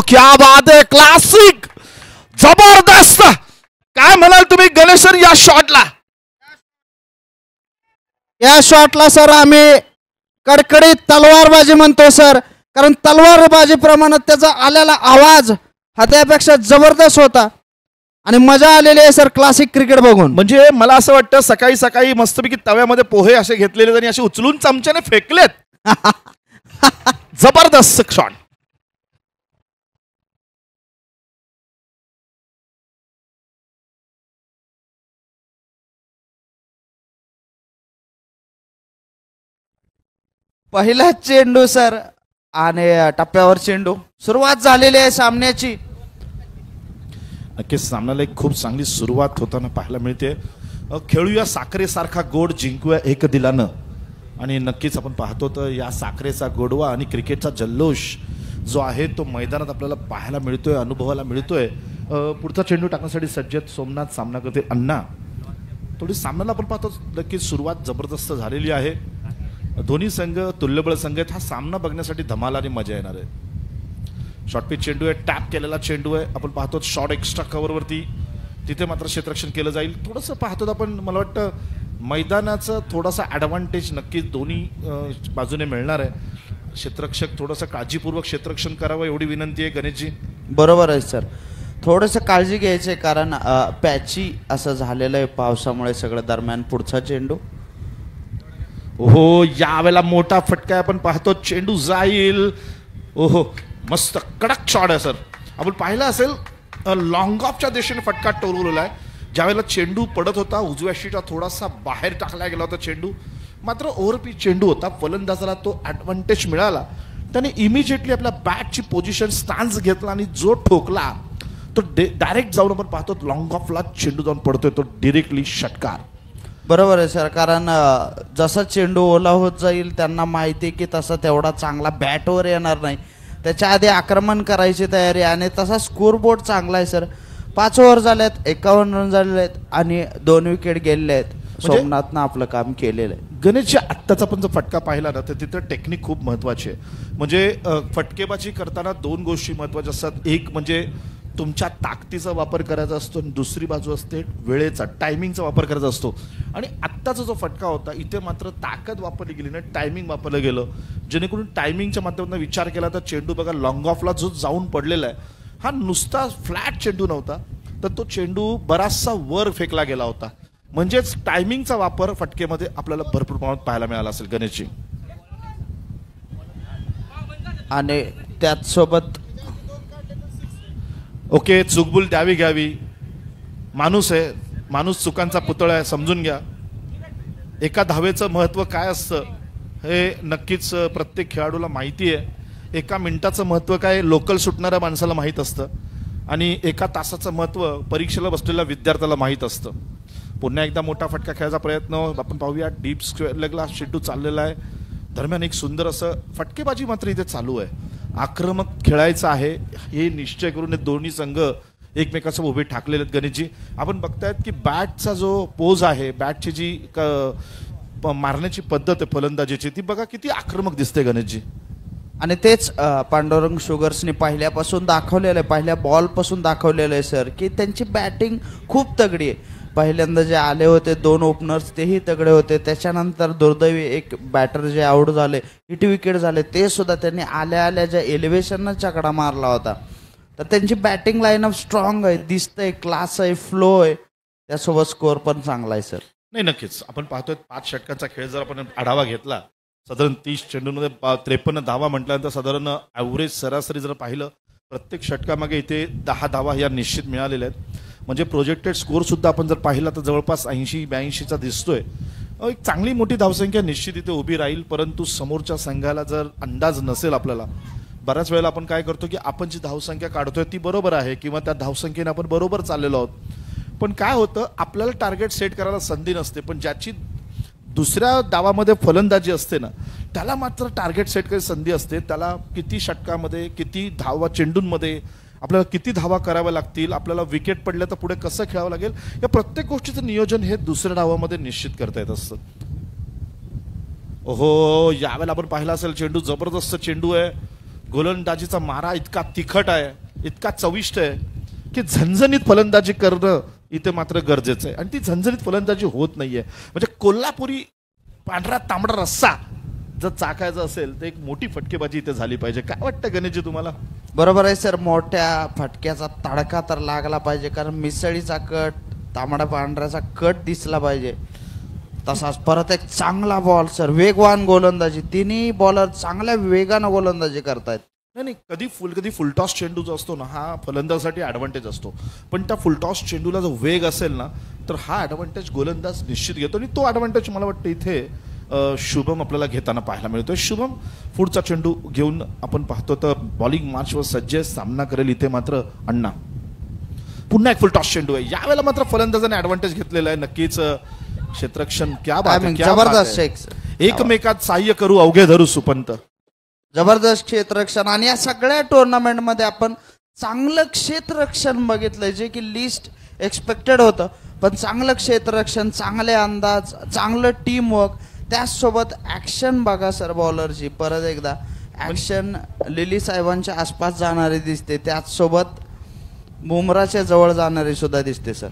[SPEAKER 2] क्या बात आहे, क्लासिक, जबरदस्त. काय म्हणाल तुम्ही गणेश सर या शॉटला?
[SPEAKER 1] या शॉटला सर आम्ही कडकडीत तलवारबाजी म्हणतो सर, कारण तलवारबाजी प्रमाणात त्याचा आलेला आवाज हा त्यापेक्षा जबरदस्त होता आणि मजा आलेली आहे सर क्लासिक क्रिकेट बघून.
[SPEAKER 2] म्हणजे मला असं वाटतं सकाळी सकाळी मस्तपैकी तव्यामध्ये पोहे असे घेतलेले आणि असे उचलून चमच्याने फेकलेत. जबरदस्त शॉट.
[SPEAKER 1] पहिला चेंडू सर आणि टप्प्यावर चेंडू, सुरुवात झालेली आहे सामन्याची.
[SPEAKER 2] नक्कीच सामन्याला एक खूप चांगली सुरुवात होताना पाहायला मिळते. खेळूया साखरेसारखा गोड, जिंकूया 1 दिलानं. आणि नक्कीच आपण पाहतो तर या साखरेचा गोडवा आणि क्रिकेटचा जल्लोष जो आहे तो मैदानात आपल्याला पाहायला मिळतोय, अनुभवायला मिळतोय. पुढचा चेंडू टाकण्यासाठी सज्जत सोमनाथ, सामना करते अण्णा. थोडी सामन्याला आपण पाहतो नक्कीच सुरुवात जबरदस्त झालेली आहे. दोन्ही संघ तुल्यबळ संघ आहेत. हा सामना बघण्यासाठी धमाल आणि मजा येणार आहे. शॉर्ट पिच चेंडू आहे, टॅप केलेला चेंडू आहे. आपण पाहतो शॉर्ट एक्स्ट्रा कव्हरवरती, तिथे मात्र क्षेत्ररक्षण केलं जाईल. थोडंसं पाहतो आपण, मला वाटतं मैदानाचं थोडासा ॲडव्हान्टेज नक्कीच दोन्ही बाजूने मिळणार आहे. क्षेत्ररक्षक थोडंसं काळजीपूर्वक क्षेत्ररक्षण करावं एवढी विनंती आहे गणेशजी.
[SPEAKER 1] बरोबर आहे सर, थोडंसं काळजी घ्यायची आहे कारण पॅची असं झालेलं आहे पावसामुळे सगळं दरम्यान. पुढचा चेंडू
[SPEAKER 2] ओहो, यावेळेला मोठा फटका आहे. आपण पाहतो चेंडू जाईल. ओहो, मस्त कडक शॉट आहे सर. आपण पाहिलं असेल लॉंग ऑफच्या दिशेने फटका टोलवलेला आहे. ज्यावेळेला चेंडू पडत होता उजव्या शीटा थोडासा बाहेर टाकला गेला होता चेंडू, मात्र ओव्हरपिच चेंडू होता. फलंदाजाला तो ॲडव्हान्टेज मिळाला. त्याने इमिजिएटली आपल्या बॅटची पोझिशन स्टान्स घेतला आणि जो ठोकला तो डायरेक्ट जाऊन आपण पाहतो लॉंग ऑफला चेंडू जाऊन पडतोय तो डिरेक्टली षटकार.
[SPEAKER 1] बरोबर आहे सर, कारण जसा चेंडू ओला होत जाईल त्यांना माहिती आहे की तसा तेवढा चांगला बॅटवर येणार नाही. त्याच्या आधी आक्रमण करायची तयारी आणि तसा स्कोरबोर्ड चांगला आहे सर. 5 ओव्हर झाल्यात, 51 रन झालेले आहेत आणि 2 विकेट गेलेले आहेत. सोमनाथनं आपलं काम केलेलं आहे.
[SPEAKER 2] गणेशच्या आत्ताचा पण जर फटका पाहिला ना तर तिथं टेक्निक खूप महत्त्वाची आहे. म्हणजे फटकेबाजी करताना 2 गोष्टी महत्त्वाच्या असतात. एक म्हणजे तुमच्या ताकदीचा वापर करायचा असतो आणि दुसरी बाजू असते वेळेचा, टायमिंगचा वापर करायचा असतो. आणि आत्ताचा जो फटका होता इथे मात्र ताकद वापरली गेली नाही, टायमिंग वापरलं गेलं. जेणेकरून टायमिंगच्या माध्यमातून विचार केला तर चेंडू बघा लॉंग ऑफला जो जाऊन पडलेला आहे हा नुसता फ्लॅट चेंडू नव्हता, तर तो चेंडू बराचसा वर फेकला गेला होता. म्हणजेच टायमिंगचा वापर फटकेमध्ये आपल्याला भरपूर प्रमाणात पाहायला मिळाला असेल गणेशजी.
[SPEAKER 1] आणि त्याचसोबत
[SPEAKER 2] ओके, चुकबुल द्यावी घ्यावी. माणूस आहे, माणूस चुकांचा पुतळा आहे, समजून घ्या. एका धावेचं महत्त्व काय असतं हे नक्कीच प्रत्येक खेळाडूला माहिती आहे. एका मिनिटाचं महत्त्व काय लोकल सुटणाऱ्या माणसाला माहीत असतं आणि एका तासाचं महत्त्व परीक्षेला बसलेल्या विद्यार्थ्याला माहीत असतं. पुन्हा एकदा मोठा फटका खेळायचा प्रयत्न आपण पाहूया. डीप स्क्वेअर लेगला चेंडू चाललेला आहे. दरम्यान एक सुंदर असं फटकेबाजी मात्र इथे चालू आहे. आक्रमक खेळायचं आहे हे निश्चय करून हे दोन्ही संघ एकमेकांसोबत उभे ठाकलेले आहेत. गणेशजी आपण बघतायत की बॅटचा जो पोज आहे, बॅटची जी मारण्याची पद्धत आहे फलंदाजीची, ती बघा किती आक्रमक दिसते गणेशजी.
[SPEAKER 1] आणि तेच पांडुरंग शुगर्सने पहिल्यापासून दाखवलेलं आहे, पहिल्या बॉलपासून दाखवलेलं आहे सर, की त्यांची बॅटिंग खूप तगडी आहे. पहिल्यांदा जे आले होते 2 ओपनर्स तेही तगडे होते. त्याच्यानंतर दुर्दैवी एक बॅटर जे आउट झाले, हिट विकेट झाले, ते सुद्धा त्यांनी आल्या आल्या ज्या एलिव्हेशननं चकडा मारला होता. तर त्यांची बॅटिंग लाईनअप स्ट्रॉंग आहे, दिसतंय, क्लास आहे, फ्लो आहे. त्यासोबत स्कोअर पण चांगला आहे सर.
[SPEAKER 2] नाही, नक्कीच आपण पाहतोय 5 षटकांचा खेळ जर आपण आढावा घेतला, साधारण 30 चेंडूमध्ये 53 धावा म्हटल्यानंतर साधारण ॲव्हरेज सरासरी जर पाहिलं प्रत्येक षटकामागे इथे 10 धावा या निश्चित मिळालेल्या आहेत. म्हणजे प्रोजेक्टेड स्कोअर सुद्धा आपण जर पाहिला तर जवळपास 80-82चा दिसतोय. एक चांगली मोठी धावसंख्या निश्चित इथे उभी राहील. परंतु समोरच्या संघाला जर अंदाज नसेल आपल्याला, बऱ्याच वेळेला आपण काय करतो की आपण जी धावसंख्या काढतोय ती बरोबर आहे किंवा त्या धावसंख्येने आपण बरोबर चाललेलो आहोत, पण काय होतं आपल्याला टार्गेट सेट करायला संधी नसते. पण ज्याची दुसऱ्या डावामध्ये फलंदाजी असते ना त्याला मात्र टार्गेट सेट करायची संधी असते. त्याला किती षटकामध्ये, किती धावा चेंडूंमध्ये आपल्याला किती धावा कराव्या लागतील, आपल्याला विकेट पडल्या तर पुढे कसं खेळावं लागेल, या प्रत्येक गोष्टीचं नियोजन हे दुसऱ्या डावामध्ये निश्चित करता येत असतं. ओहो, यावेळेला आपण पाहिला असेल चेंडू जबरदस्त चेंडू आहे. गोलंदाजीचा मारा इतका तिखट आहे, इतका चविष्ट आहे की झणझणीत फलंदाजी करणं इथे मात्र गरजेचं आहे. आणि ती झणझणीत फलंदाजी होत नाहीये. म्हणजे कोल्हापुरी पांढरा तांबडा रस्सा जर चाकायचं असेल तर एक मोठी फटकेबाजी इथे झाली पाहिजे. काय वाटतं गणेशजी तुम्हाला?
[SPEAKER 1] बरोबर आहे सर, मोठ्या फटक्याचा तडका तर लागला पाहिजे, कारण मिसळीचा कट, तांबडा पांढऱ्याचा कट दिसला पाहिजे. तसाच परत एक चांगला बॉल सर, वेगवान गोलंदाजी, तिन्ही बॉलर चांगल्या वेगानं गोलंदाजी करतायत.
[SPEAKER 2] नाही, कधी फुलटॉस चेंडू जो असतो ना हा फलंदाजासाठी ॲडव्हान्टेज असतो. पण त्या फुलटॉस चेंडूला जो वेग असेल ना तर हा ॲडव्हान्टेज गोलंदाज निश्चित घेतो. आणि तो ॲडव्हान्टेज मला वाटतं इथे शुभम आपल्याला घेताना पाहायला मिळतोय. शुभम पुढचा चेंडू घेऊन आपण पाहतो तर बॉलिंग मार्चवर सज्ज सामना करेल. इथे मात्र अण्णा पुन्हा एक फुलटॉस चेंडू आहे. यावेळेला मात्र फलंदाजाने ॲडव्हान्टेज घेतलेला आहे. नक्कीच क्षेत्ररक्षण क्या बात आहे,
[SPEAKER 1] जबरदस्त.
[SPEAKER 2] एकमेकात सहाय्य करू अवघे धरू सुपंत.
[SPEAKER 1] जबरदस्त क्षेत्ररक्षण. आणि या सगळ्या टुर्नामेंटमध्ये आपण चांगलं क्षेत्ररक्षण बघितलंय, जे की लिस्ट एक्सपेक्टेड होतं. पण चांगलं क्षेत्ररक्षण, चांगले अंदाज, चांगलं टीमवर्क, त्याचसोबत ॲक्शन बघा सर बॉलरची परत एकदा ॲक्शन लिली साहेबांच्या आसपास जाणारी दिसते, त्याचसोबत बुमराच्या जवळ जाणारी सुद्धा दिसते सर.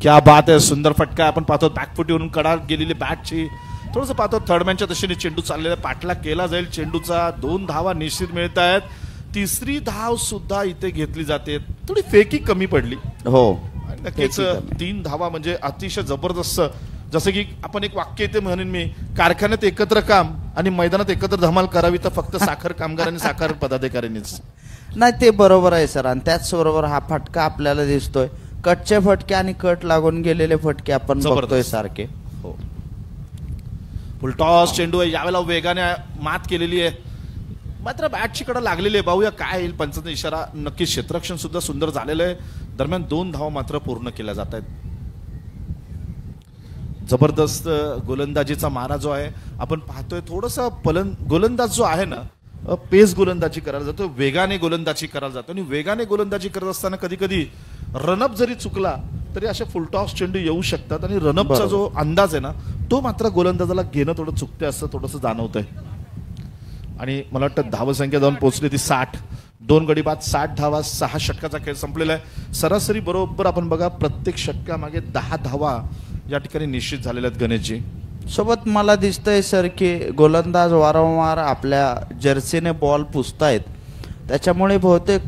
[SPEAKER 2] क्या बात आहे, सुंदर फटका आपण पाहतो. बॅकफुट येऊन कडा गेलेली बॅटची थोडंसं पाहतो. थर्डमॅनच्या दिशेने चेंडू चाललेला, पाठलाग केला जाईल चेंडूचा. 2 धावा निश्चित मिळत आहेत. तिसरी धाव सुद्धा इथे घेतली जाते. थोडी फेकी कमी पडली.
[SPEAKER 1] हो
[SPEAKER 2] नक्कीच 3 धावा म्हणजे अतिशय जबरदस्त. जसं की आपण एक वाक्य इथे म्हणेन मी, कारखान्यात एकत्र काम आणि मैदानात एकत्र धमाल करावी तर फक्त साखर कामगार आणि साखर पदाधिकाऱ्यांनीच.
[SPEAKER 1] नाही ते बरोबर आहे सर. आणि त्याचबरोबर हा फटका आपल्याला दिसतोय, कटचे फटके आणि कट लागून गेलेले फटके आपण बघतोय सारखे.
[SPEAKER 2] हो, फुलटॉस चेंडू आहे. यावेळेला वेगाने मात केलेली आहे, मात्र बॅटची कडे लागलेली आहे. पाहूया काय येईल पंचांचा इशारा. नक्कीच क्षेत्ररक्षण सुद्धा सुंदर झालेलं आहे. दरम्यान 2 धावा मात्र पूर्ण केल्या जात आहेत. जबरदस्त गोलंदाजीचा मारा जो आहे आपण पाहतोय. थोडंसं गोलंदाज जो आहे ना, पेस गोलंदाजी करायला जातो, वेगाने गोलंदाजी करायला जातो. आणि वेगाने गोलंदाजी करत असताना कधी कधी रनअप जरी चुकला तरी असे फुलटॉस चेंडू येऊ शकतात. आणि रनअपचा जो अंदाज आहे ना, तो मात्र गोलंदाजाला घेणं थोडं चुकते असं थोडंसं जाणवतंय. आणि मला वाटतं धावसंख्या जाऊन पोहोचली ती 60. 2 गडी बाद 60 धावा, 6 षटकाचा खेळ संपलेला आहे. सरासरी बरोबर आपण बघा प्रत्येक षटकामागे 10 धावा या ठिकाणी निश्चित झालेल्या आहेत गणेशजी.
[SPEAKER 1] सोबत मला दिसतंय सर की गोलंदाज वारंवार आपल्या जर्सीने बॉल पुसतायत, त्याच्यामुळे बहुतेक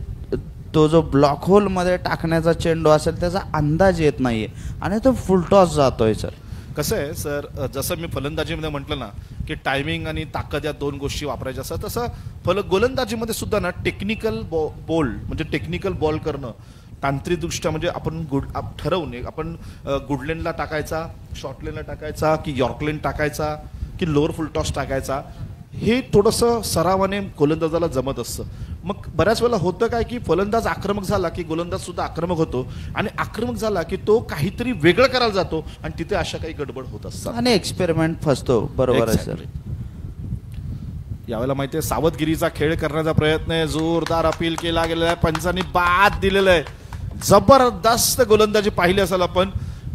[SPEAKER 1] तो जो ब्लॉक होलमध्ये टाकण्याचा चेंडू असेल त्याचा अंदाज येत नाहीये आणि तो फुलटॉस जातोय सर.
[SPEAKER 2] कसं आहे सर, जसं मी फलंदाजीमध्ये म्हटलं ना की टायमिंग आणि ताकद या 2 गोष्टी वापरायच्या असतात, तसं गोलंदाजीमध्ये सुद्धा ना टेक्निकल बॉल म्हणजे टेक्निकल बॉल करणं, तांत्रिकदृष्ट्या म्हणजे आपण ठरवून आपण गुडलेनला टाकायचा, शॉर्टलेनला टाकायचा की यॉर्कलेन टाकायचा की लोअर फुलटॉस टाकायचा, हे थोडंसं सरावाने गोलंदाजाला जमत असतं. मग बऱ्याच वेळेला होतं काय की फलंदाज आक्रमक झाला की गोलंदाज सुद्धा आक्रमक होतो, आणि आक्रमक झाला की तो काहीतरी वेगळं करायला जातो आणि तिथे अशा काही गडबड होत असतात
[SPEAKER 1] आणि एक्सपेरिमेंट फसतो. बरोबर आहे सर.
[SPEAKER 2] यावेळेला माहिती आहे सावधगिरीचा खेळ करण्याचा प्रयत्न आहे, जोरदार अपील केला गेलेला आहे, पंचांनी बाद दिलेला आहे. जबरदस्त गोलंदाजी पाहिली असेल आपण.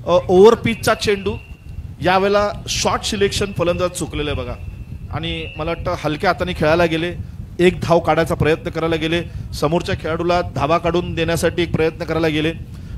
[SPEAKER 2] ओव्हर पिचचा चेंडू, यावेळेला शॉर्ट सिलेक्शन फलंदाज चुकलेलं आहे बघा. आणि मला वाटतं हलक्या हाताने खेळायला गेले, 1 धाव काढायचा प्रयत्न करायला गेले, समोरच्या खेळाडूला धावा काढून देण्यासाठी एक प्रयत्न करायला गेले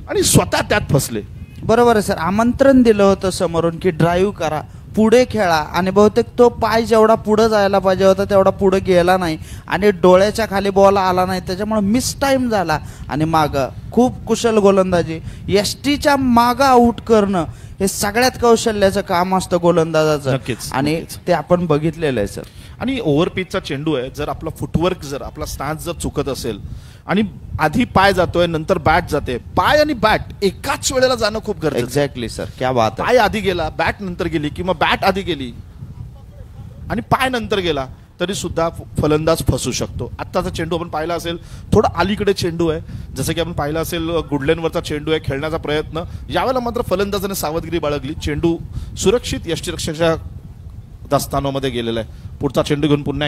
[SPEAKER 2] आणि स्वतः त्यात फसले.
[SPEAKER 1] बरोबर आहे सर. आमंत्रण दिलं होतं समोरून की ड्राईव्ह करा, पुढे खेळा, आणि बहुतेक तो पाय जेवढा पुढे जायला पाहिजे होता तेवढा पुढे गेला नाही आणि डोळ्याच्या खाली बॉल आला नाही, त्याच्यामुळे मिस टाइम झाला. आणि मागं खूप कुशल गोलंदाजी, एसटीच्या मागं आऊट करणं हे सगळ्यात कौशल्याचं काम असतं गोलंदाजाचं.
[SPEAKER 2] नक्कीच.
[SPEAKER 1] आणि ते आपण बघितलेलं आहे सर.
[SPEAKER 2] आणि ओव्हर पिचचा चेंडू आहे, जर आपला फुटवर्क जर आपला स्टान्स जर चुकत असेल आणि आधी पाय जातोय नंतर बॅट जाते, पाय आणि बॅट एकाच वेळेला जाणं खूप गरजेचं.
[SPEAKER 1] एक्झॅक्टली सर, क्या बात आहे.
[SPEAKER 2] पाय आधी गेला, बॅट नंतर गेली, किंवा बॅट आधी गेली आणि पाय नंतर गेला तरी सुद्धा फलंदाज फसू शकतो. आत्ताचा चेंडू आपण पाहिला असेल, थोडा अलीकडे चेंडू आहे, जसं की आपण पाहिलं असेल गुडलेनवरचा चेंडू आहे, खेळण्याचा प्रयत्न. यावेळेला मात्र फलंदाजाने सावधगिरी बाळगली, चेंडू सुरक्षित यष्टीरक्षकाच्या दास्तानामध्ये गेलेला आहे. पुढचा चेंडू घेऊन पुन्हा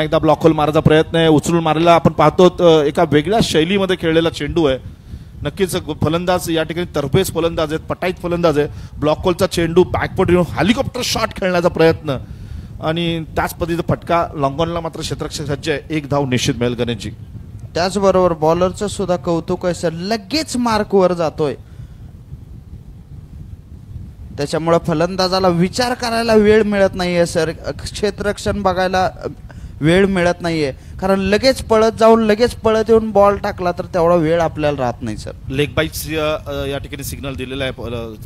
[SPEAKER 2] एकदा ब्लॉक होल मारायचा प्रयत्न आहे, उचलून मारलेला आपण पाहतो. एका वेगळ्या शैलीमध्ये खेळलेला चेंडू आहे. नक्कीच फलंदाज या ठिकाणी तरबेज फलंदाज आहेत, पटाईत फलंदाज आहे. ब्लॉक होलचा चेंडू बॅकफुट येऊन हेलिकॉप्टर शॉट खेळण्याचा प्रयत्न आणि त्याच पद्धतीचा फटका. लॉंगॉनला मात्र क्षेत्ररक्षक सज्ज आहे, 1 धाव निश्चित मिळेल गणेशजी.
[SPEAKER 1] त्याचबरोबर बॉलरचं सुद्धा कौतुक आहे सर, लगेच मार्कवर जातोय, त्याच्यामुळे फलंदाजाला विचार करायला वेळ मिळत नाहीये सर, क्षेत्ररक्षण बघायला वेळ मिळत नाहीये, कारण लगेच पळत जाऊन लगेच पळत येऊन बॉल टाकला तर तेवढा वेळ आपल्याला राहत नाही सर.
[SPEAKER 2] लेग बाईट्स या ठिकाणी सिग्नल दिलेला आहे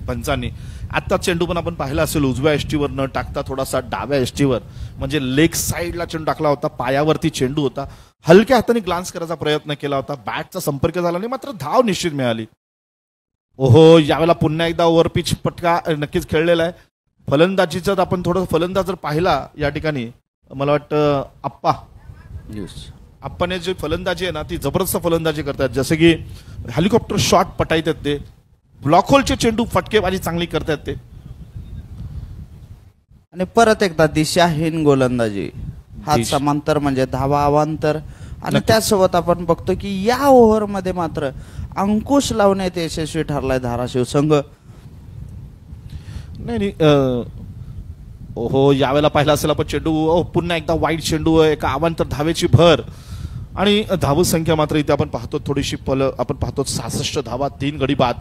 [SPEAKER 2] पंचांनी. आत्ता चेंडू पण आपण पाहिला असेल, उजव्या एसटीवर न टाकता थोडासा डाव्या एसटीवर म्हणजे लेग साईडला चेंडू टाकला होता, पायावरती चेंडू होता, हलक्या हाताने ग्लान्स करायचा प्रयत्न केला होता, बॅटचा संपर्क झाला नाही, मात्र धाव निश्चित मिळाली. ओहो, यावेळेला पुन्हा एकदा ओव्हर पिच फटका नक्कीच खेळलेला आहे. फलंदाजीचा आपण थोडं फलंदाज जर पाहिला या ठिकाणी, मला वाटतं आप्पाने जी फलंदाजी आहे ना ती जबरदस्त फलंदाजी करतात, जसं की हेलिकॉप्टर शॉट पटाईत आहेत ते, ब्लॉक होलचे चेंडू फटकेबाजी चांगली करतात ते.
[SPEAKER 1] आणि परत एकदा दिशाहीन गोलंदाजी, हात समांतर म्हणजे धावा अवांतर. आणि त्यासोबत आपण बघतो की या ओव्हरमध्ये मात्र अंकुश लावण्यात यशस्वी ठरलाय धाराशिव संघ.
[SPEAKER 2] नाही हो यावेळेला पाहिला असेल आपण चेंडू पुन्हा एकदा वाईट चेंडू एका अवांतर धावेची भर आणि धावसंख्या मात्र इथे आपण पाहतो थोडीशी आपण पाहतो 66 धावा 3 गडी बाद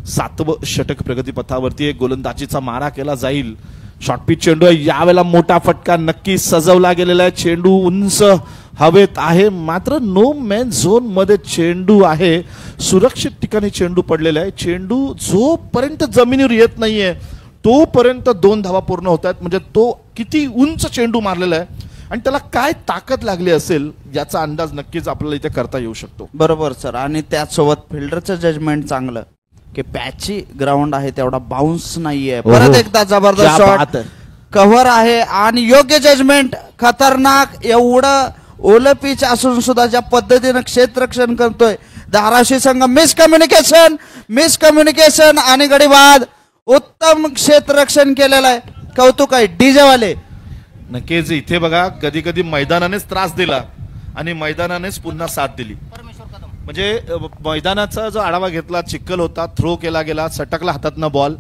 [SPEAKER 2] 7वं षटक प्रगतीपथावरती गोलंदाजीचा मारा केला जाईल. शॉर्ट पिच चेंडू आहे यावेळेला मोठा फटका नक्की सजवला गेलेला आहे. चेंडू उंच हवेत आहे मात्र नो मॅन झोन मध्ये चेंडू आहे. सुरक्षित ठिकाणी चेंडू पडलेला आहे. चेंडू जोपर्यंत जमिनीवर येत नाहीये तोपर्यंत 2 धावा पूर्ण होत आहेत. म्हणजे तो किती उंच चेंडू मारलेला आहे आणि त्याला काय ताकद लागली असेल याचा अंदाज नक्कीच आपल्याला इथे करता येऊ शकतो.
[SPEAKER 1] बरोबर सर. आणि त्याचसोबत फिल्डरचं जजमेंट चांगलं की पॅची ग्राउंड आहे तेवढा बाउन्स नाहीये. परत एकदा जबरदस्त शॉट कव्हर आहे आणि योग्य जजमेंट. खतरनाक एवढं ओलं पिच असून सुद्धा ज्या पद्धतीनं क्षेत्ररक्षण करतोय धाराशिव संघ. मिसकम्युनिकेशन आणि गडीबाद. उत्तम क्षेत्ररक्षण केलेलं आहे. कौतुक आहे डीजेवाले.
[SPEAKER 2] नक्कीच इथे बघा कधी कधी मैदानानेच त्रास दिला आणि मैदानानेच पुन्हा साथ दिली. म्हणजे मैदानाचा जो आढावा घेतला चिखल होता थ्रो केला गेला सटकला हातातनं बॉल.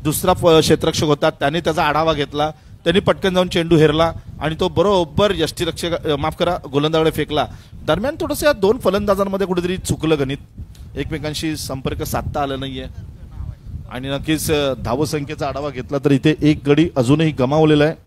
[SPEAKER 2] दुसरा क्षेत्ररक्षक होता त्याने त्याचा आढावा घेतला त्यांनी पटकन जाऊन चेंडू हेरला आणि तो बरोबर यष्टीरक्षक माफ करा गोलंदाजाकडे फेकला. दरम्यान थोडंसं या 2 फलंदाजांमध्ये कुठेतरी चुकलं गणित. एकमेकांशी संपर्क साधता आला नाहीये आणि नक्कीच धावसंख्येचा आढावा घेतला तर इथे 1 गडी अजूनही गमावलेला आहे.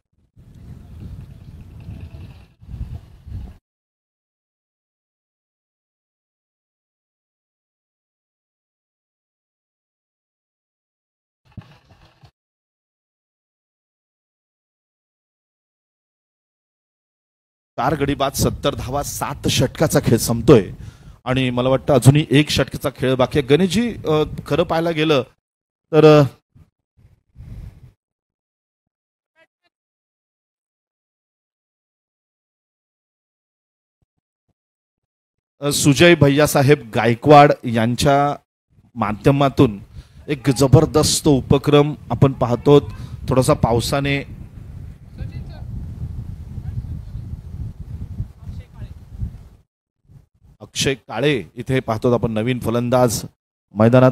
[SPEAKER 2] चार गडी बाद 70 धावा 7 षटकाचा खेळ संपतोय आणि मला वाटतं अजूनही 1 षटकाचा खेळ बाकी आहे. गणेशजी खरं पाहायला गेलं तर सुजय भैयासाहेब गायकवाड यांच्या माध्यमातून एक जबरदस्त उपक्रम आपण पाहतो. थोडासा पावसाने अक्षय काळे इथे पाहतो आपण नवीन फलंदाज मैदानात.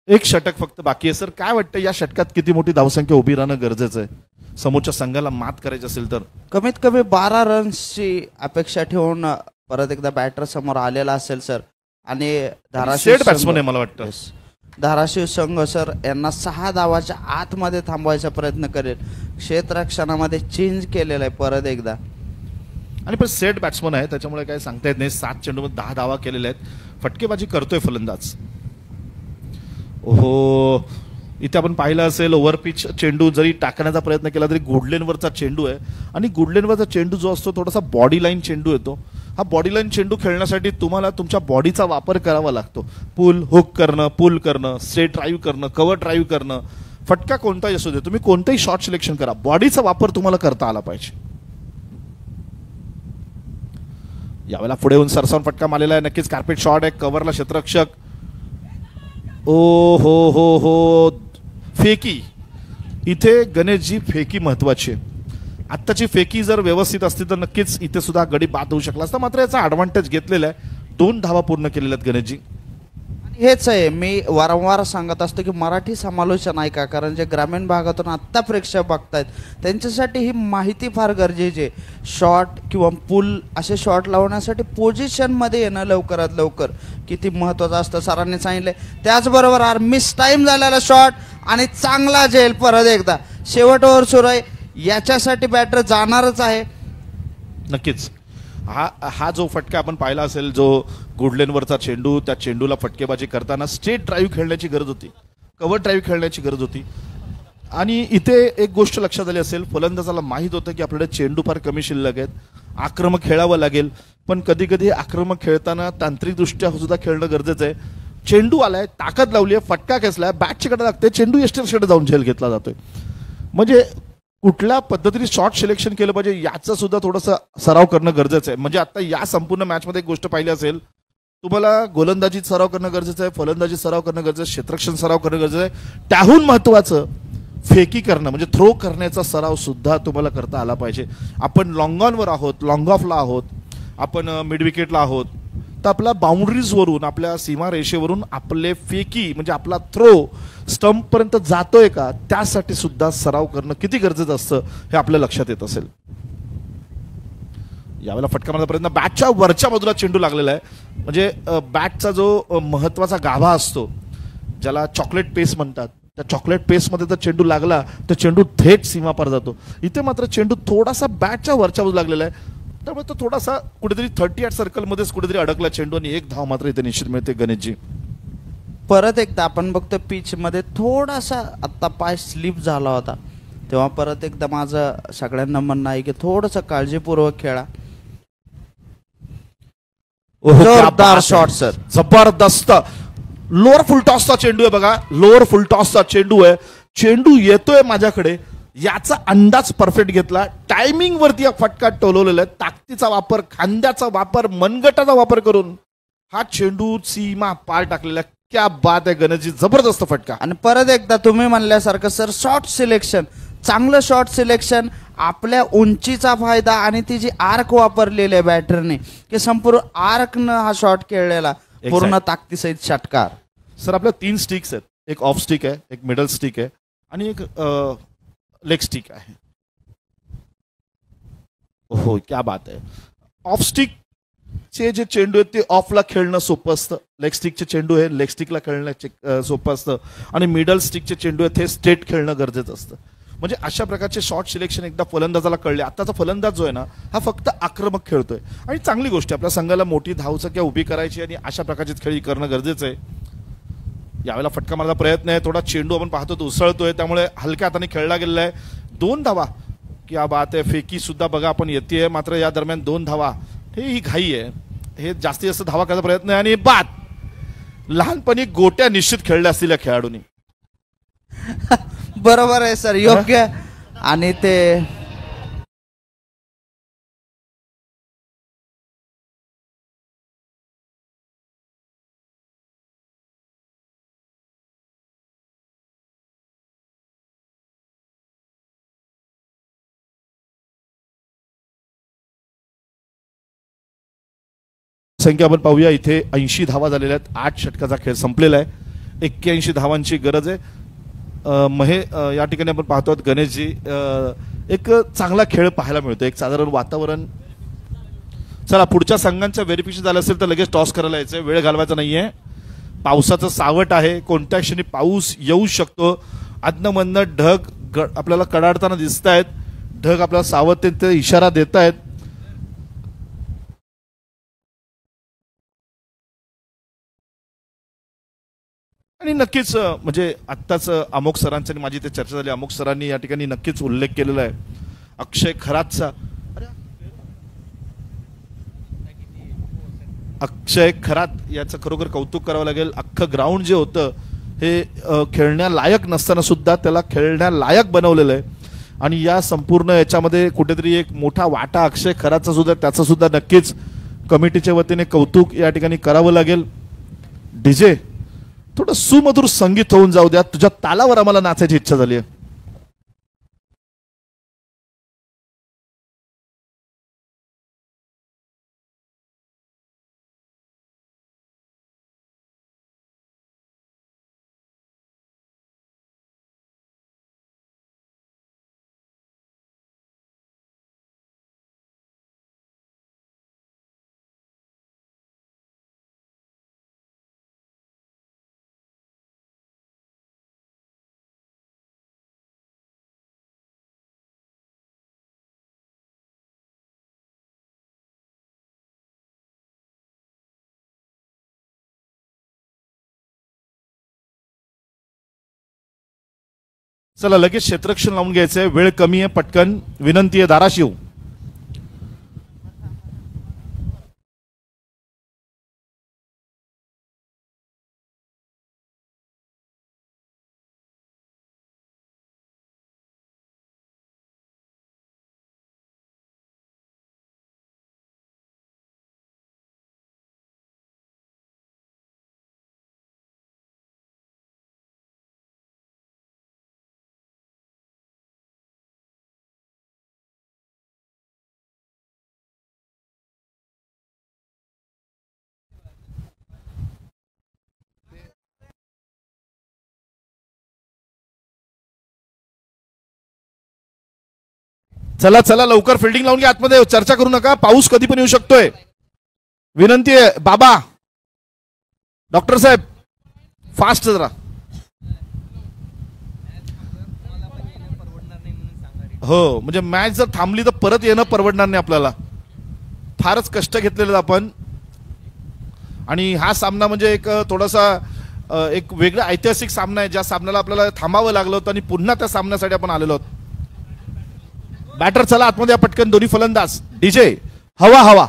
[SPEAKER 2] 1 षटक फक्त बाकी आहे. सर काय वाटतं या षटकात किती मोठी धावसंख्या उभी राहणं गरजेचं आहे समोरच्या संघाला मात करायची असेल तर?
[SPEAKER 1] कमीत कमी 12 रन्सची अपेक्षा ठेवून परत एकदा बॅटर समोर आलेला असेल सर. आणि
[SPEAKER 2] धाराशिव बॅट्समन आहे मला वाटतं.
[SPEAKER 1] धाराशिव संघ सर यांना 6 धावाच्या आतमध्ये थांबवायचा प्रयत्न करेल. क्षेत्ररक्षणामध्ये चेंज केलेला आहे परत एकदा
[SPEAKER 2] आणि पण सेट बॅट्समन आहे त्याच्यामुळे काही सांगता येत नाही. 7 चेंडूमध्ये 10 धावा केलेल्या आहेत. फटकेबाजी करतोय फलंदाज. ओहो इथे आपण पाहिलं असेल ओव्हर पिच चेंडू जरी टाकण्याचा प्रयत्न केला तरी गुडलेनवरचा चेंडू आहे आणि गुडलेनवरचा चेंडू जो असतो थोडासा बॉडी लाईन चेंडू येतो. हा बॉडी लाईन चेंडू खेळण्यासाठी तुम्हाला तुमच्या बॉडीचा वापर करावा लागतो. पुल हुक करणं पुल करणं स्ट्रेट ड्राईव्ह करणं कव्हर ड्राईव्ह करणं फटका कोणताही असू दे तुम्ही कोणताही शॉट सिलेक्शन करा बॉडीचा वापर तुम्हाला करता आला पाहिजे. यावेळेला पुढे येऊन सरसावून फटका मारलेला आहे. नक्कीच कार्पेट शॉट आहे. कव्हरला क्षेत्ररक्षक. ओ हो फेकी. इथे गणेशजी फेकी महत्वाची आहे. आत्ताची फेकी जर व्यवस्थित असती तर नक्कीच इथे सुद्धा गडी बाद होऊ शकला असता. मात्र याचा ऍडव्हान्टेज घेतलेला आहे. 2 धावा पूर्ण केलेल्या आहेत गणेशजी.
[SPEAKER 1] हेच आहे मी वारंवार सांगत असतो की मराठी समालोचन आहे का कारण जे ग्रामीण भागातून आत्ता प्रेक्षक बघतायत त्यांच्यासाठी ही माहिती फार गरजेची आहे. शॉट किंवा पुल असे शॉट लावण्यासाठी पोझिशनमध्ये येणं लवकरात लवकर किती महत्त्वाचं असतं सरांनी सांगितलं. त्याचबरोबर मिस टाईम झालेला शॉट आणि चांगला झेल परत एकदा शेवट ओव्हर सुरू आहे. याच्यासाठी बॅटर जाणारच आहे.
[SPEAKER 2] नक्कीच हा जो फटका आपण पाहिला असेल जो गुडलेनवरचा चेंडू त्या चेंडूला फटकेबाजी करताना स्ट्रेट ड्राईव्ह खेळण्याची गरज होती कव्हर ड्राईव्ह खेळण्याची गरज होती. आणि इथे एक गोष्ट लक्षात आली असेल फलंदाजाला माहीत होतं की आपल्याकडे चेंडू फार कमी शिल्लक आहेत आक्रमक खेळावं लागेल. पण कधी कधी आक्रमक खेळताना तांत्रिकदृष्ट्या सुद्धा खेळणं गरजेचं आहे. चेंडू आलाय ताकद लावली आहे फटका खेचलाय बॅटची कडे लागते चेंडू यष्टीरक्षक जाऊन झेल घेतला जातोय. म्हणजे कुठल्या पद्धतीने शॉट सिलेक्शन केलं पाहिजे याचा सुद्धा थोडासा सराव करणं गरजेचं आहे. म्हणजे आता या संपूर्ण मॅचमध्ये एक गोष्ट पाहिली असेल तुम्हाला गोलंदाजीत सराव करणं गरजेचं आहे फलंदाजीत सराव करणं गरजेचं आहे क्षेत्ररक्षण सराव करणं गरजेचं आहे. त्याहून महत्त्वाचं फेकी करणं म्हणजे थ्रो करण्याचा सराव सुद्धा तुम्हाला करता आला पाहिजे. आपण लॉंग ऑनवर आहोत लॉंग ऑफला आहोत आपण मिड विकेटला आहोत तर आपल्या बाउंड्रीजवरून आपल्या सीमारेषेवरून आपले फेकी म्हणजे आपला थ्रो स्टंपपर्यंत जातोय का, त्यासाठी सुद्धा सराव करणं किती गरजेचं असतं हे आपल्या लक्षात येत असेल. यावेळेला फटका मारण्याचा प्रयत्न, बॅटच्या वरच्या बाजूला चेंडू लागलेला आहे. म्हणजे बॅटचा जो महत्वाचा गाभा असतो ज्याला चॉकलेट पेस्ट म्हणतात, त्या चॉकलेट पेस्टमध्ये जर चेंडू लागला तर चेंडू थेट सीमापार जातो. इथे मात्र चेंडू थोडासा बॅटच्या वरच्या बाजूला लागलेला आहे, त्यामुळे तो थोडासा कुठेतरी 38 सर्कलमध्येच कुठेतरी अडकला चेंडू आणि एक धाव मात्र इथे निश्चित मिळते गणेशजी.
[SPEAKER 1] परत एकदा आपण बघतो पिच मध्ये थोडासा आत्ता पाय स्लिप झाला होता, तेव्हा परत एकदा माझं सगळ्यांना म्हणणं आहे की थोडंसं काळजीपूर्वक खेळा. जोरदार शॉट सर,
[SPEAKER 2] जबरदस्त लोअर फुल टॉसचा चेंडू आहे बघा, लोअर फुल टॉसचा चेंडू आहे. चेंडू येतोय माझ्याकडे याचा अंदाज परफेक्ट घेतला, टायमिंग वरती फटका टोलवलेला आहे. ताकदीचा वापर, खांद्याचा वापर, मनगटाचा वापर करून हा चेंडू सीमा पार टाकलेला. क्या बात आहे गणेशजी, जबरदस्त फटका.
[SPEAKER 1] आणि परत एकदा तुम्ही म्हणल्यासारखं सर शॉट सिलेक्शन, चांगलं शॉट सिलेक्शन, आपल्या उंचीचा फायदा आणि ती जी आर्क वापरलेली आहे बॅटरने की संपूर्ण आर्कनं हा शॉट खेळलेला, पूर्ण ताकदीसहित षटकार.
[SPEAKER 2] सर आपल्या 3 स्टिक्स आहेत, एक ऑफ स्टिक आहे, एक मिडल स्टिक आहे आणि एक लेग स्टिक आहे. हो क्या बात आहे. ऑफ स्टिक चे जे चेंडू आहेत ते ऑफला खेळणं सोपं असतं, लेग स्टिकचे चेंडू हे लेग स्टिकला खेळणं सोपं असतं आणि मिडल स्टिकचे चेंडू आहेत हे स्ट्रेट खेळणं गरजेचं असतं. म्हणजे अशा प्रकारचे शॉट सिलेक्शन एकदा फलंदाजाला कळले. आताचा फलंदाज जो आहे ना हा फक्त आक्रमक खेळतोय आणि चांगली गोष्ट आहे, आपल्या संघाला मोठी धावसंख्या उभी करायची आणि अशा प्रकारची खेळी करणं गरजेचं आहे. यावेळेला फटका मारण्याचा प्रयत्न आहे, थोडा चेंडू आपण पाहतो तो उसळतोय, त्यामुळे हलक्या हाताने खेळला गेलेला आहे. 2 धावा, क्या बात आहे. फेकी सुद्धा बघा आपण येते, मात्र या दरम्यान 2 धावा, ही घाई आहे. हे जास्तीत जास्त धावा करायचा प्रयत्न आहे आणि बाद. लहानपणी गोट्या निश्चित खेळल्या असतील या खेळाडूंनी.
[SPEAKER 1] बरोबर आहे सर, योग्य. आणि ते
[SPEAKER 2] संख्या आपण पाहूया, इथे 80 धावा झालेल्या आहेत. 8 षटकाचा खेळ संपलेला आहे. 81 धावांची गरज आहे. या ठिकाणी आपण पाहतो गणेशजी एक चांगला खेळ पाहायला मिळतो, एक साधारण वातावरण. चला पुढच्या संघांचं व्हेरिफिकेशन झालं असेल तर लगेच टॉस करायला यायचं, वेळ घालवायचा नाहीये. पावसाचं सावट आहे, कोणत्या क्षणी पाऊस येऊ शकतो. अधनमधनं ढग आपल्याला कडाडताना दिसत आहेत, ढग आपल्याला सावधतेचा इशारा देत आहेत. आणि नक्कीच म्हणजे आत्ताच अमोक सरांची आणि माझी ते चर्चा झाली, अमोक सरांनी या ठिकाणी नक्कीच उल्लेख केलेला आहे अक्षय खरातचा. अक्षय खरात याचं खरोखर कौतुक करावं लागेल. अख्खं ग्राउंड जे होतं हे खेळण्यालायक नसताना सुद्धा त्याला खेळण्यालायक बनवलेलं आहे आणि या संपूर्ण याच्यामध्ये कुठेतरी एक मोठा वाटा अक्षय खराचा सुद्धा, त्याचं सुद्धा नक्कीच कमिटीच्या वतीने कौतुक या ठिकाणी करावं लागेल. डीजे थोडं सुमधुर संगीत होऊन जाऊ द्या, तुझ्या तालावर आम्हाला नाचायची इच्छा झाली आहे. चला लगेच क्षेत्ररक्षण लावून घ्यायचंय, वेळ कमी आहे, पटकन विनंती आहे. धाराशिव चला चला लवकर फिल्डिंग लावून घ्या आतमध्ये, चर्चा करू नका, पाऊस कधी पण येऊ शकतोय. विनंती आहे बाबा, डॉक्टर साहेब फास्ट जरा. हो म्हणजे मॅच जर थांबली तर परत येणं परवडणार नाही आपल्याला, फारच कष्ट घेतलेले आपण. आणि हा सामना म्हणजे एक थोडासा एक वेगळा ऐतिहासिक सामना आहे, ज्या सामन्याला आपल्याला थांबावं लागलं होतं आणि पुन्हा त्या सामन्यासाठी आपण आलेलो आहोत. बॅटर चला आतमध्ये पटकन, दोन्ही फलंदाज. डीजे हवा हवा.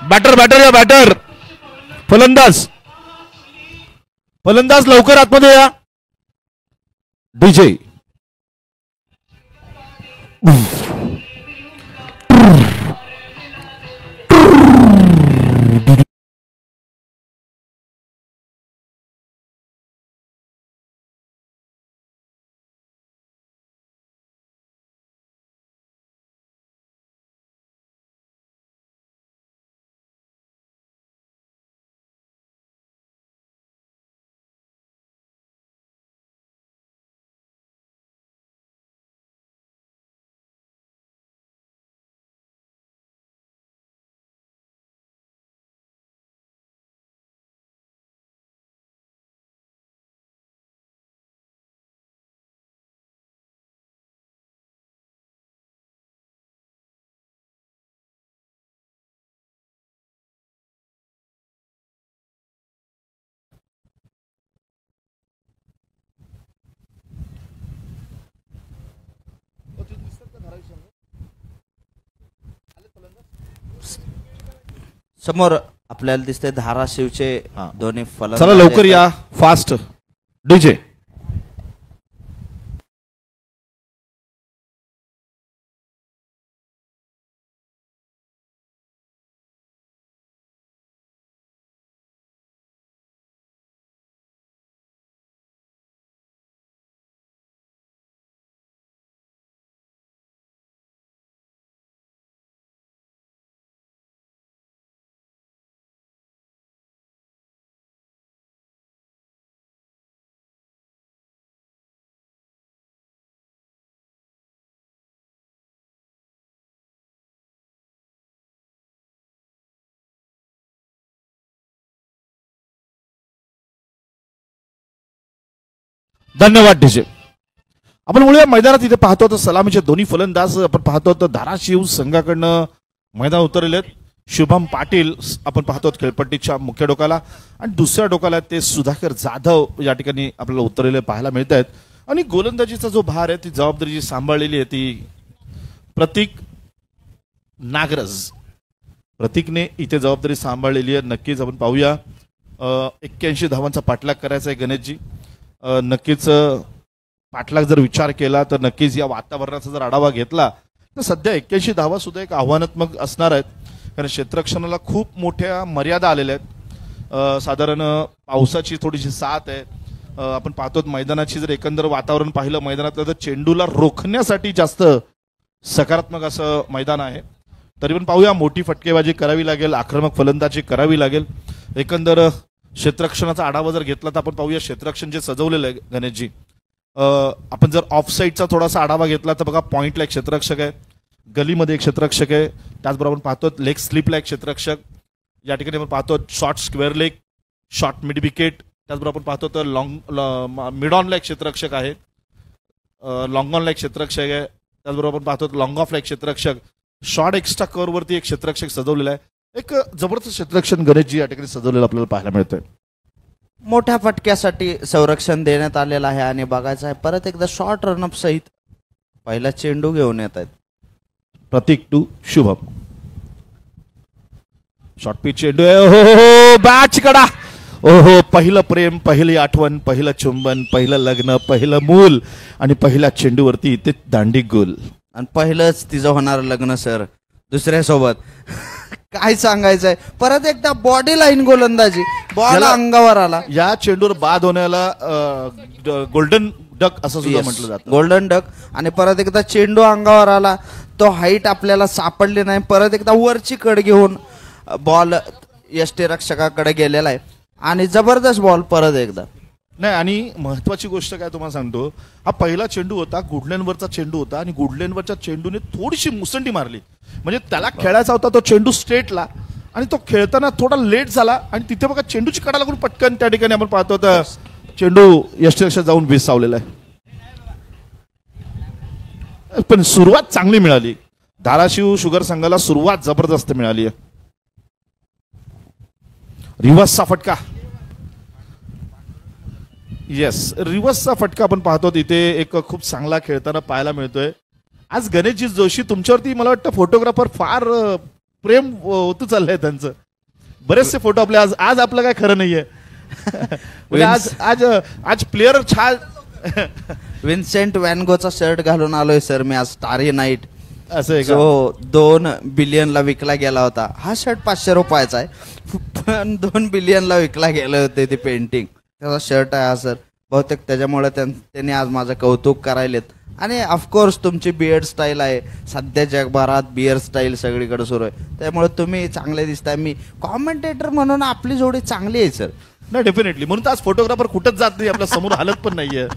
[SPEAKER 2] बॅटर बॅटर या बॅटर. फलंदाज फलंदाज लवकर आतमध्ये या. डीजे
[SPEAKER 1] समोर आपल्याला दिसते धाराशिवचे दोन्ही फलंदाज.
[SPEAKER 2] चला लवकर या फास्ट. डीजे धन्यवाद. डीजे आपण मुळे मैदानात इथे पाहतो तर सलामीचे दोन्ही फलंदाज आपण पाहतो तर धाराशिव संघाकडनं मैदान उतरलेले आहेत. शुभम पाटील आपण पाहतो खेळपट्टीच्या मुख्य डोकाला आणि दुसऱ्या डोकाला ते सुधाकर जाधव या ठिकाणी आपल्याला उतरलेले पाहायला मिळत आहेत. आणि गोलंदाजीचा जो भार आहे ती जबाबदारी जी सांभाळलेली आहे ती प्रतीक नागरज, प्रतीकने इथे जबाबदारी सांभाळलेली आहे. नक्कीच आपण पाहूया 81 धावांचा पाठलाग करायचा आहे गणेशजी. नक्कीच पाठलाग जर विचार केला तर नक्कीच या वातावरणाचा जर आढावा घेतला तर सध्या 81 धावा सुद्धा एक आव्हानात्मक असणार आहेत, कारण क्षेत्ररक्षणाला खूप मोठ्या मर्यादा आलेल्या आहेत. साधारण पावसाची थोडीशी साथ आहे. आपण पाहतो मैदानाची जर एकंदर वातावरण पाहिलं मैदानातलं तर चेंडूला रोखण्यासाठी जास्त सकारात्मक असं मैदान आहे. तरी पण पाहूया, मोठी फटकेबाजी करावी लागेल, आक्रमक फलंदाजी करावी लागेल. एकंदर क्षेत्ररक्षणाचा आढावा जर घेतला तर आपण पाहूया क्षेत्ररक्षण जे सजवलेलं आहे गणेशजी. आपण जर ऑफ साईडचा थोडासा आढावा घेतला तर बघा पॉईंटला एक क्षेत्ररक्षक आहे, गलीमध्ये एक क्षेत्ररक्षक आहे, त्याचबरोबर आपण पाहतो लेग स्लिपला एक क्षेत्ररक्षक, या ठिकाणी आपण पाहतो short square leg, short mid wicket, त्याचबरोबर आपण पाहतो तर लॉंग मिड ऑनला एक क्षेत्ररक्षक आहे, लॉंग ऑनला एक क्षेत्ररक्षक आहे, त्याचबरोबर आपण पाहतो लॉंग ऑफला एक क्षेत्ररक्षक, शॉर्ट एक्स्ट्रा कव्हर वरती एक क्षेत्ररक्षक सजवलेला आहे. एक जबरदस्त क्षेत्ररक्षण गणेशजी या ठिकाणी सजवलेलं आपल्याला पाहायला मिळतंय.
[SPEAKER 1] मोठ्या फटक्यासाठी संरक्षण देण्यात आलेलं आहे आणि बघायचं आहे परत एकदा शॉर्ट रनअप सहित पहिला चेंडू घेऊन येत आहेत
[SPEAKER 2] प्रतीक टू शुभम. शॉर्ट पिच चेंडू आहे. हो बॅच कडा. ओहो पहिलं प्रेम, पहिली आठवण, पहिलं चुंबन, पहिलं लग्न, पहिलं मूल आणि पहिल्या चेंडूवरती इथे दांडी गोल.
[SPEAKER 1] आणि पहिलंच तिचं होणार लग्न सर दुसऱ्यासोबत. काय सांगायचंय. परत एकदा बॉडी लाईन गोलंदाजी, बॉल
[SPEAKER 2] याला-
[SPEAKER 1] अंगावर आला.
[SPEAKER 2] या चेंडूवर बाद होण्याला गोल्डन डक असं सुद्धा म्हटलं जातं.
[SPEAKER 1] Golden duck. आणि परत एकदा चेंडू अंगावर आला. तो हाईट आपल्याला सापडली नाही. परत एकदा वरची कड घेऊन बॉल यष्टीरक्षकाकडे गेलेला आहे आणि जबरदस्त बॉल परत एकदा.
[SPEAKER 2] नाही आणि महत्वाची गोष्ट काय तुम्हाला सांगतो, हा पहिला चेंडू होता, गुडलेनवरचा चेंडू होता आणि गुडलेनवरच्या चेंडूने थोडीशी मुसंडी मारली. म्हणजे त्याला खेळायचा होता तो चेंडू स्ट्रेटला आणि तो खेळताना थोडा लेट झाला आणि तिथे बघा चेंडूची कडा लागून पटकन त्या ठिकाणी आपण पाहतो तर चेंडू यष्टीरक्षक जाऊन विसावलेला आहे. पण सुरुवात चांगली मिळाली. धाराशिव शुगर संघाला सुरुवात जबरदस्त मिळाली आहे. रिव्हर्सचा फटका. येस, रिव्हर्सचा फटका आपण पाहतो तिथे एक खूप चांगला खेळताना पाहायला मिळतोय. आज गणेशजी जोशी तुमच्यावरती मला वाटतं फोटोग्राफर फार प्रेम होतं चाललंय त्यांचं. बरेचसे फोटो आपले आज आज आपलं काय खरं नाहीये. म्हणजे आज आज आज प्लेअर छान.
[SPEAKER 1] विन्सेंट वॅनगोचा शर्ट घालून आलोय सर मी आज. स्टारी नाईट
[SPEAKER 2] असं आहे का?
[SPEAKER 1] जो 2 बिलियनला विकला गेला होता. हा शर्ट 500 रुपयाचा आहे पण 2 बिलियनला विकला गेले होते ते पेंटिंग. त्याचा शर्ट आहे हा सर. बहुतेक त्याच्यामुळे त्यांनी आज माझं कौतुक करायलेत. आणि ऑफकोर्स तुमची बियर्ड स्टाईल आहे. सध्या जगभरात बियर्ड स्टाईल सगळीकडे सुरू आहे. त्यामुळे तुम्ही चांगले दिसताय. मी कॉमेंटेटर म्हणून आपली जोडी चांगली आहे सर.
[SPEAKER 2] नाही डेफिनेटली. म्हणून तर आज फोटोग्राफर कुठंच जात नाही, आपल्या समोर हालत पण नाहीये.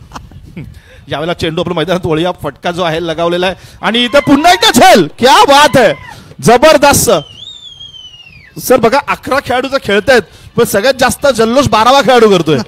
[SPEAKER 2] यावेळेला चेंडू आपल्या मैदानात वळूया. फटका जो आहे लगावलेला आहे आणि इथं पुन्हा एकदा झेल. क्या बात आहे, जबरदस्त. सर बघा 11 खेळाडू खेळतायत पण सगळ्यात जास्त जल्लोष 12वा खेळाडू करतोय.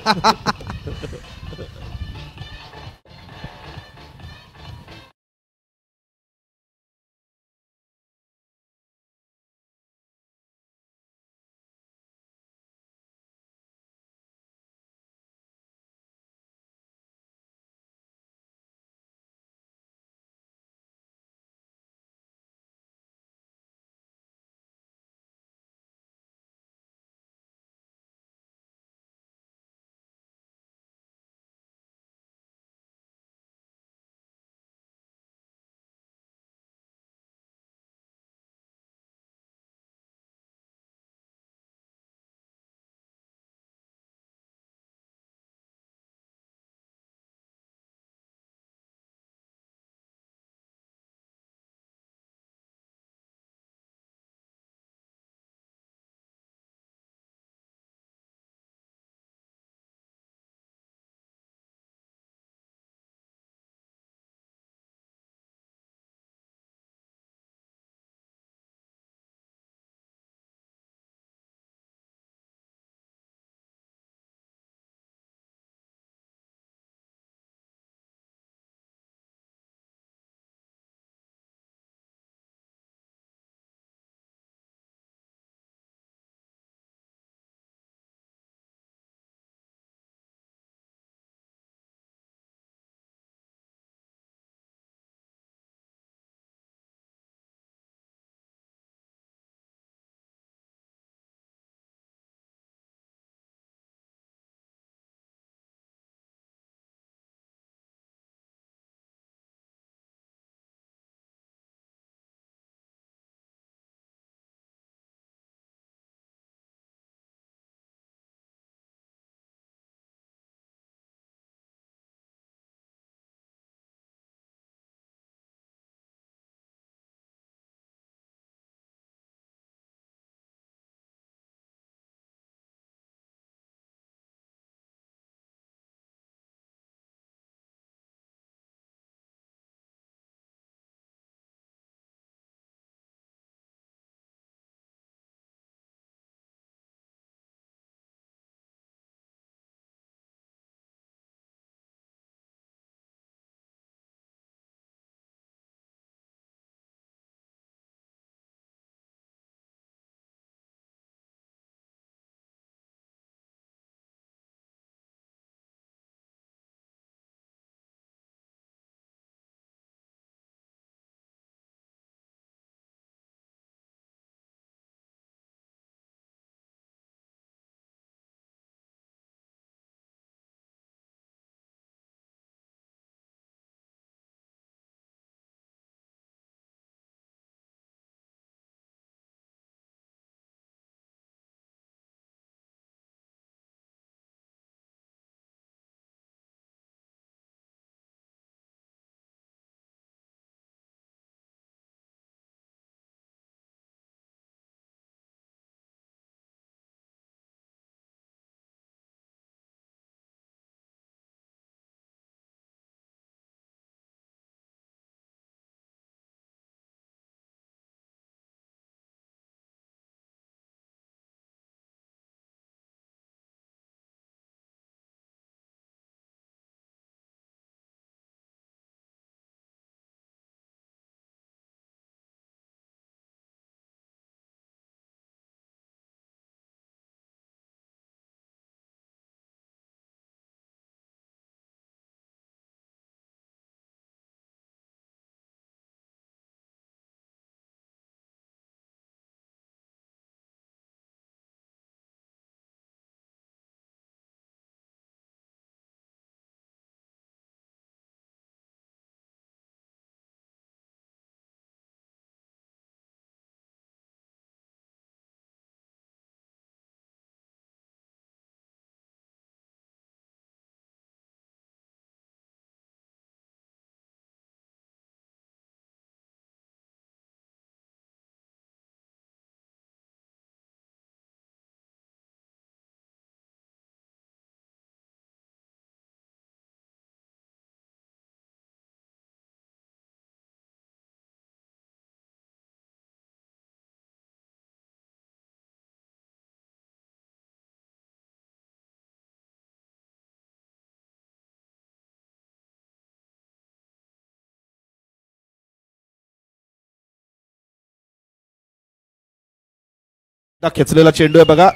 [SPEAKER 2] खेचलेला चेंडू आहे बघा.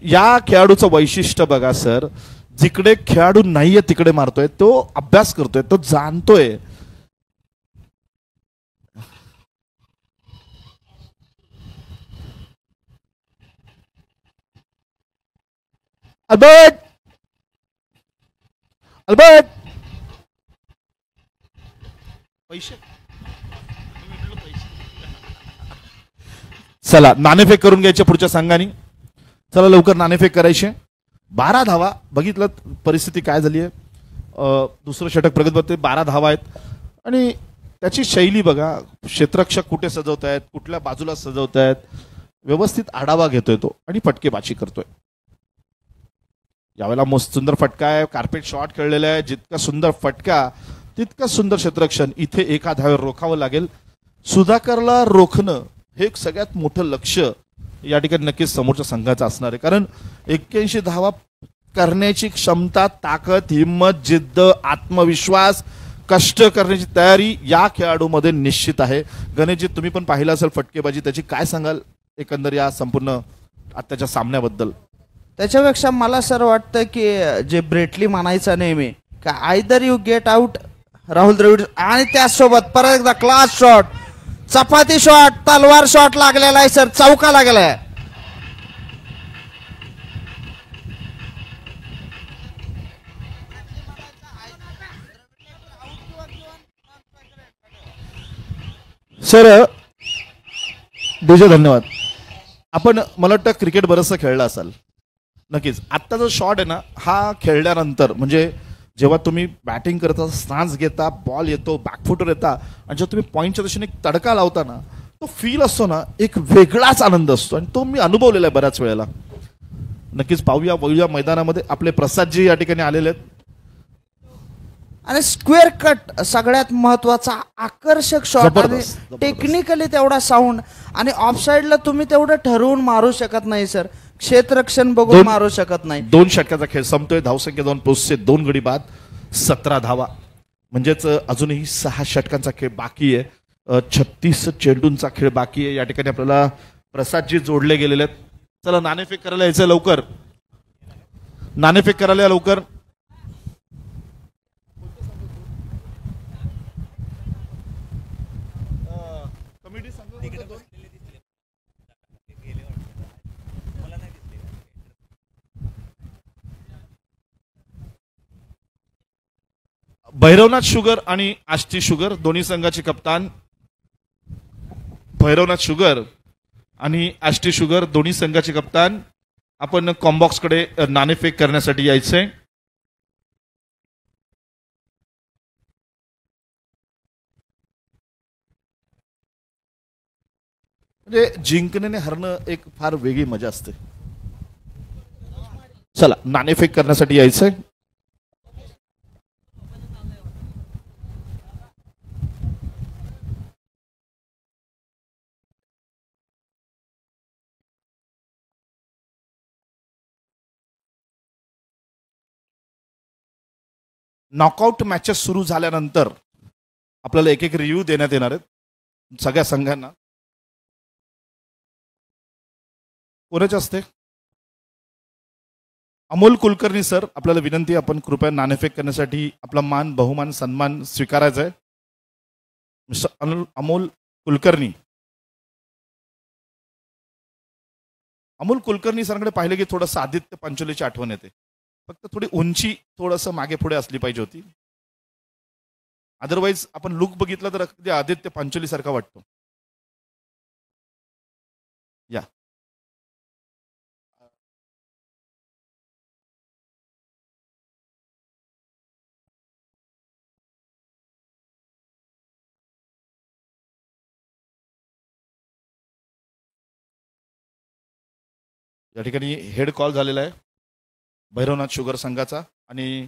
[SPEAKER 2] या खेळाडूचं वैशिष्ट्य बघा सर, जिकडे खेळाडू नाहीये तिकडे मारतोय, तो अभ्यास करतोय, तो जाणतोय. अल्बर्ट अल्बर्ट पैसे चला नाणेफेक करून घ्यायचे पुढच्या संघाने. चला लवकर नाणेफेक करायचे. 12 धावा. बघितलं परिस्थिती काय झाली आहे. दुसरं षटक प्रगत होते, 12 धावा आहेत. आणि त्याची शैली बघा, क्षेत्ररक्षक कुठे सजवत आहेत, कुठल्या बाजूला सजवत आहेत, व्यवस्थित आढावा घेतोय तो आणि फटकेबाजी करतोय. यावेळेला मस्त सुंदर फटका आहे, कार्पेट शॉट खेळलेला आहे. जितका सुंदर फटका तितका सुंदर क्षेत्ररक्षण. इथे एका धावेवर रोखावं लागेल. सुधाकरला रोखणं हे एक सगळ्यात मोठं लक्ष या ठिकाणी नक्कीच समोरच्या संघाचं असणार आहे. कारण 81 धावा करण्याची क्षमता, ताकद, हिंमत, जिद्द, आत्मविश्वास, कष्ट करण्याची तयारी या खेळाडूमध्ये निश्चित आहे. गणेशजी, तुम्ही पण पाहिलं असेल फटकेबाजी, त्याची काय सांगाल एकंदर या संपूर्ण आत्ताच्या सामन्याबद्दल?
[SPEAKER 1] त्याच्यापेक्षा मला सर वाटतं की जे ब्रेटली म्हणायचं नेहमी का either you get out Rahul Dravid, आणि त्याचसोबत परत एकदा क्लास शॉट, चपाती शॉट, तलवार शॉट लागलेला आहे सर, चौका लागलाय.
[SPEAKER 2] सर डीजे धन्यवाद. आपण मला वाटतं क्रिकेट बरंचसं खेळलं असाल नक्कीच. आत्ता जो शॉट आहे ना, हा खेळल्यानंतर म्हणजे जेव्हा तुम्ही बॅटिंग करता, स्टान्स घेता, बॉल येतो, बॅकफुटवर येता आणि जेव्हा तुम्ही पॉईंटच्या दिशेने तडका लावता ना, तो फील असतो ना, एक वेगळाच आनंद असतो. आणि तो मी अनुभवलेला आहे बऱ्याच वेळेला. नक्कीच पाहूया वळूया मैदानामध्ये. आपले प्रसादजी या ठिकाणी आलेले आहेत.
[SPEAKER 1] आणि स्क्वेअर कट सगळ्यात महत्वाचा, आकर्षक शॉट, आणि टेक्निकली तेवढा साऊंड. आणि ऑफ साईडला तुम्ही तेवढं ठरवून मारू शकत नाही सर, क्षेत्ररक्षण बघून मारू शकत नाही.
[SPEAKER 2] 2 षटकाचा खेळ संपतोय. धावसंख्या 2 पोस्टचे 2 गडी बाद, 17 धावा. म्हणजेच अजूनही 6 षटकांचा खेळ बाकी आहे. 36 चेंडूंचा खेळ बाकी आहे. या ठिकाणी आपल्याला प्रसादजी जोडले गेलेले आहेत. चला नाणेफेक करायला यायचं लवकर, नाणेफेक करायला लवकर. भैरवनाथ शुगर आणि आष्टी शुगर दोन्ही संघाचे कप्तान. भैरवनाथ शुगर आणि आष्टी शुगर दोन्ही संघाचे कप्तान. आपण कॉम्बॉक्सकडे नाणेफेक करण्यासाठी यायचंय. म्हणजे जिंकण्याने हरणं एक फार वेगळी मजा असते. चला नाणेफेक करण्यासाठी यायचंय. नॉकआउट मॅचेस सुरू झाल्यानंतर आपल्याला एक एक रिव्ह्यू देण्यात येणार आहेत सगळ्या संघांना. कोणाचे असते? अमोल कुलकर्णी सर, आपल्याला विनंती, आपण कृपया नाणेफेक करण्यासाठी आपला मान, बहुमान, सन्मान स्वीकारायचा आहे. मिस्टर अमोल कुलकर्णी. अमोल कुलकर्णी सरांकडे पाहिलं की थोडंसं आदित्य पंचोलीची आठवण येते. फक्त थोडी उंची थोडंसं मागे पुढे असली पाहिजे होती. अदरवाईज आपण लुक बघितला तर अगदी आदित्य पंचोली सारखा वाटतो. या या ठिकाणी हेड कॉल झालेला आहे भैरवनाथ शुगर संघाचा. आणि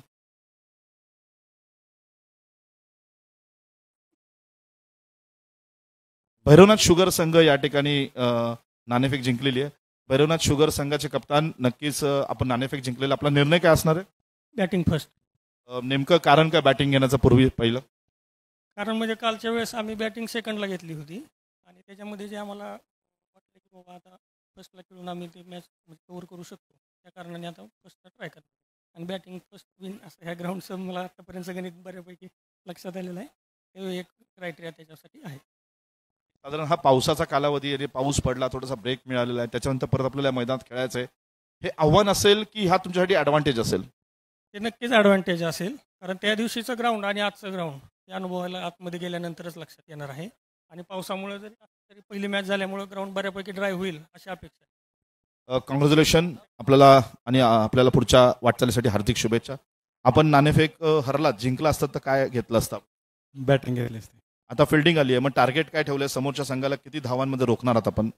[SPEAKER 2] भैरवनाथ शुगर संघ या ठिकाणी नाणेफेक जिंकलेली आहे. भैरवनाथ शुगर संघाचे कप्तान, नक्कीच आपण नाणेफेक जिंकलेला. आपला निर्णय काय असणार आहे?
[SPEAKER 3] Batting first.
[SPEAKER 2] नेमकं कारण काय बॅटिंग घेण्याचं पूर्वी पहिलं?
[SPEAKER 3] कारण म्हणजे कालच्या वेळेस आम्ही बॅटिंग सेकंडला घेतली होती आणि त्याच्यामध्ये जे आम्हाला वाटलं की बाबा आता फर्स्टला खेळून आम्ही ते मॅच कव्हर करू शकतो. त्या कारणाने आता फर्स्टला ट्राय करतो. आणि बॅटिंग फर्स्ट विन असं ह्या ग्राउंडचं मला आतापर्यंत गणित बऱ्यापैकी लक्षात आलेलं आहे. ते एक क्रायटेरिया त्याच्यासाठी आहे.
[SPEAKER 2] साधारण हा पावसाचा कालावधी आणि पाऊस पडला, थोडासा ब्रेक मिळालेला आहे, त्याच्यानंतर परत आपल्याला या मैदानात खेळायचं आहे. हे आव्हान असेल की हा तुमच्यासाठी ॲडव्हान्टेज असेल?
[SPEAKER 3] ते नक्कीच ॲडव्हान्टेज असेल, कारण त्या दिवशीचं ग्राउंड आणि आजचं ग्राउंड या अनुभवाला आतमध्ये गेल्यानंतरच लक्षात येणार आहे. आणि पावसामुळे जरी पहिली मॅच झाल्यामुळे ग्राउंड बऱ्यापैकी ड्राय होईल अशी अपेक्षा आहे.
[SPEAKER 2] कॉंग्रॅच्युलेशन आपल्याला, आणि आपल्याला पुढच्या वाटचालीसाठी हार्दिक शुभेच्छा. आपण नाणेफेक हरलात, जिंकला असतात तर काय घेतलं असतं?
[SPEAKER 4] बॅटिंग घेतली असते.
[SPEAKER 2] आता फिल्डिंग आली आहे, मग टार्गेट काय ठेवलंय? समोरच्या संघाला किती धावांमध्ये रोखणार आहात आपण?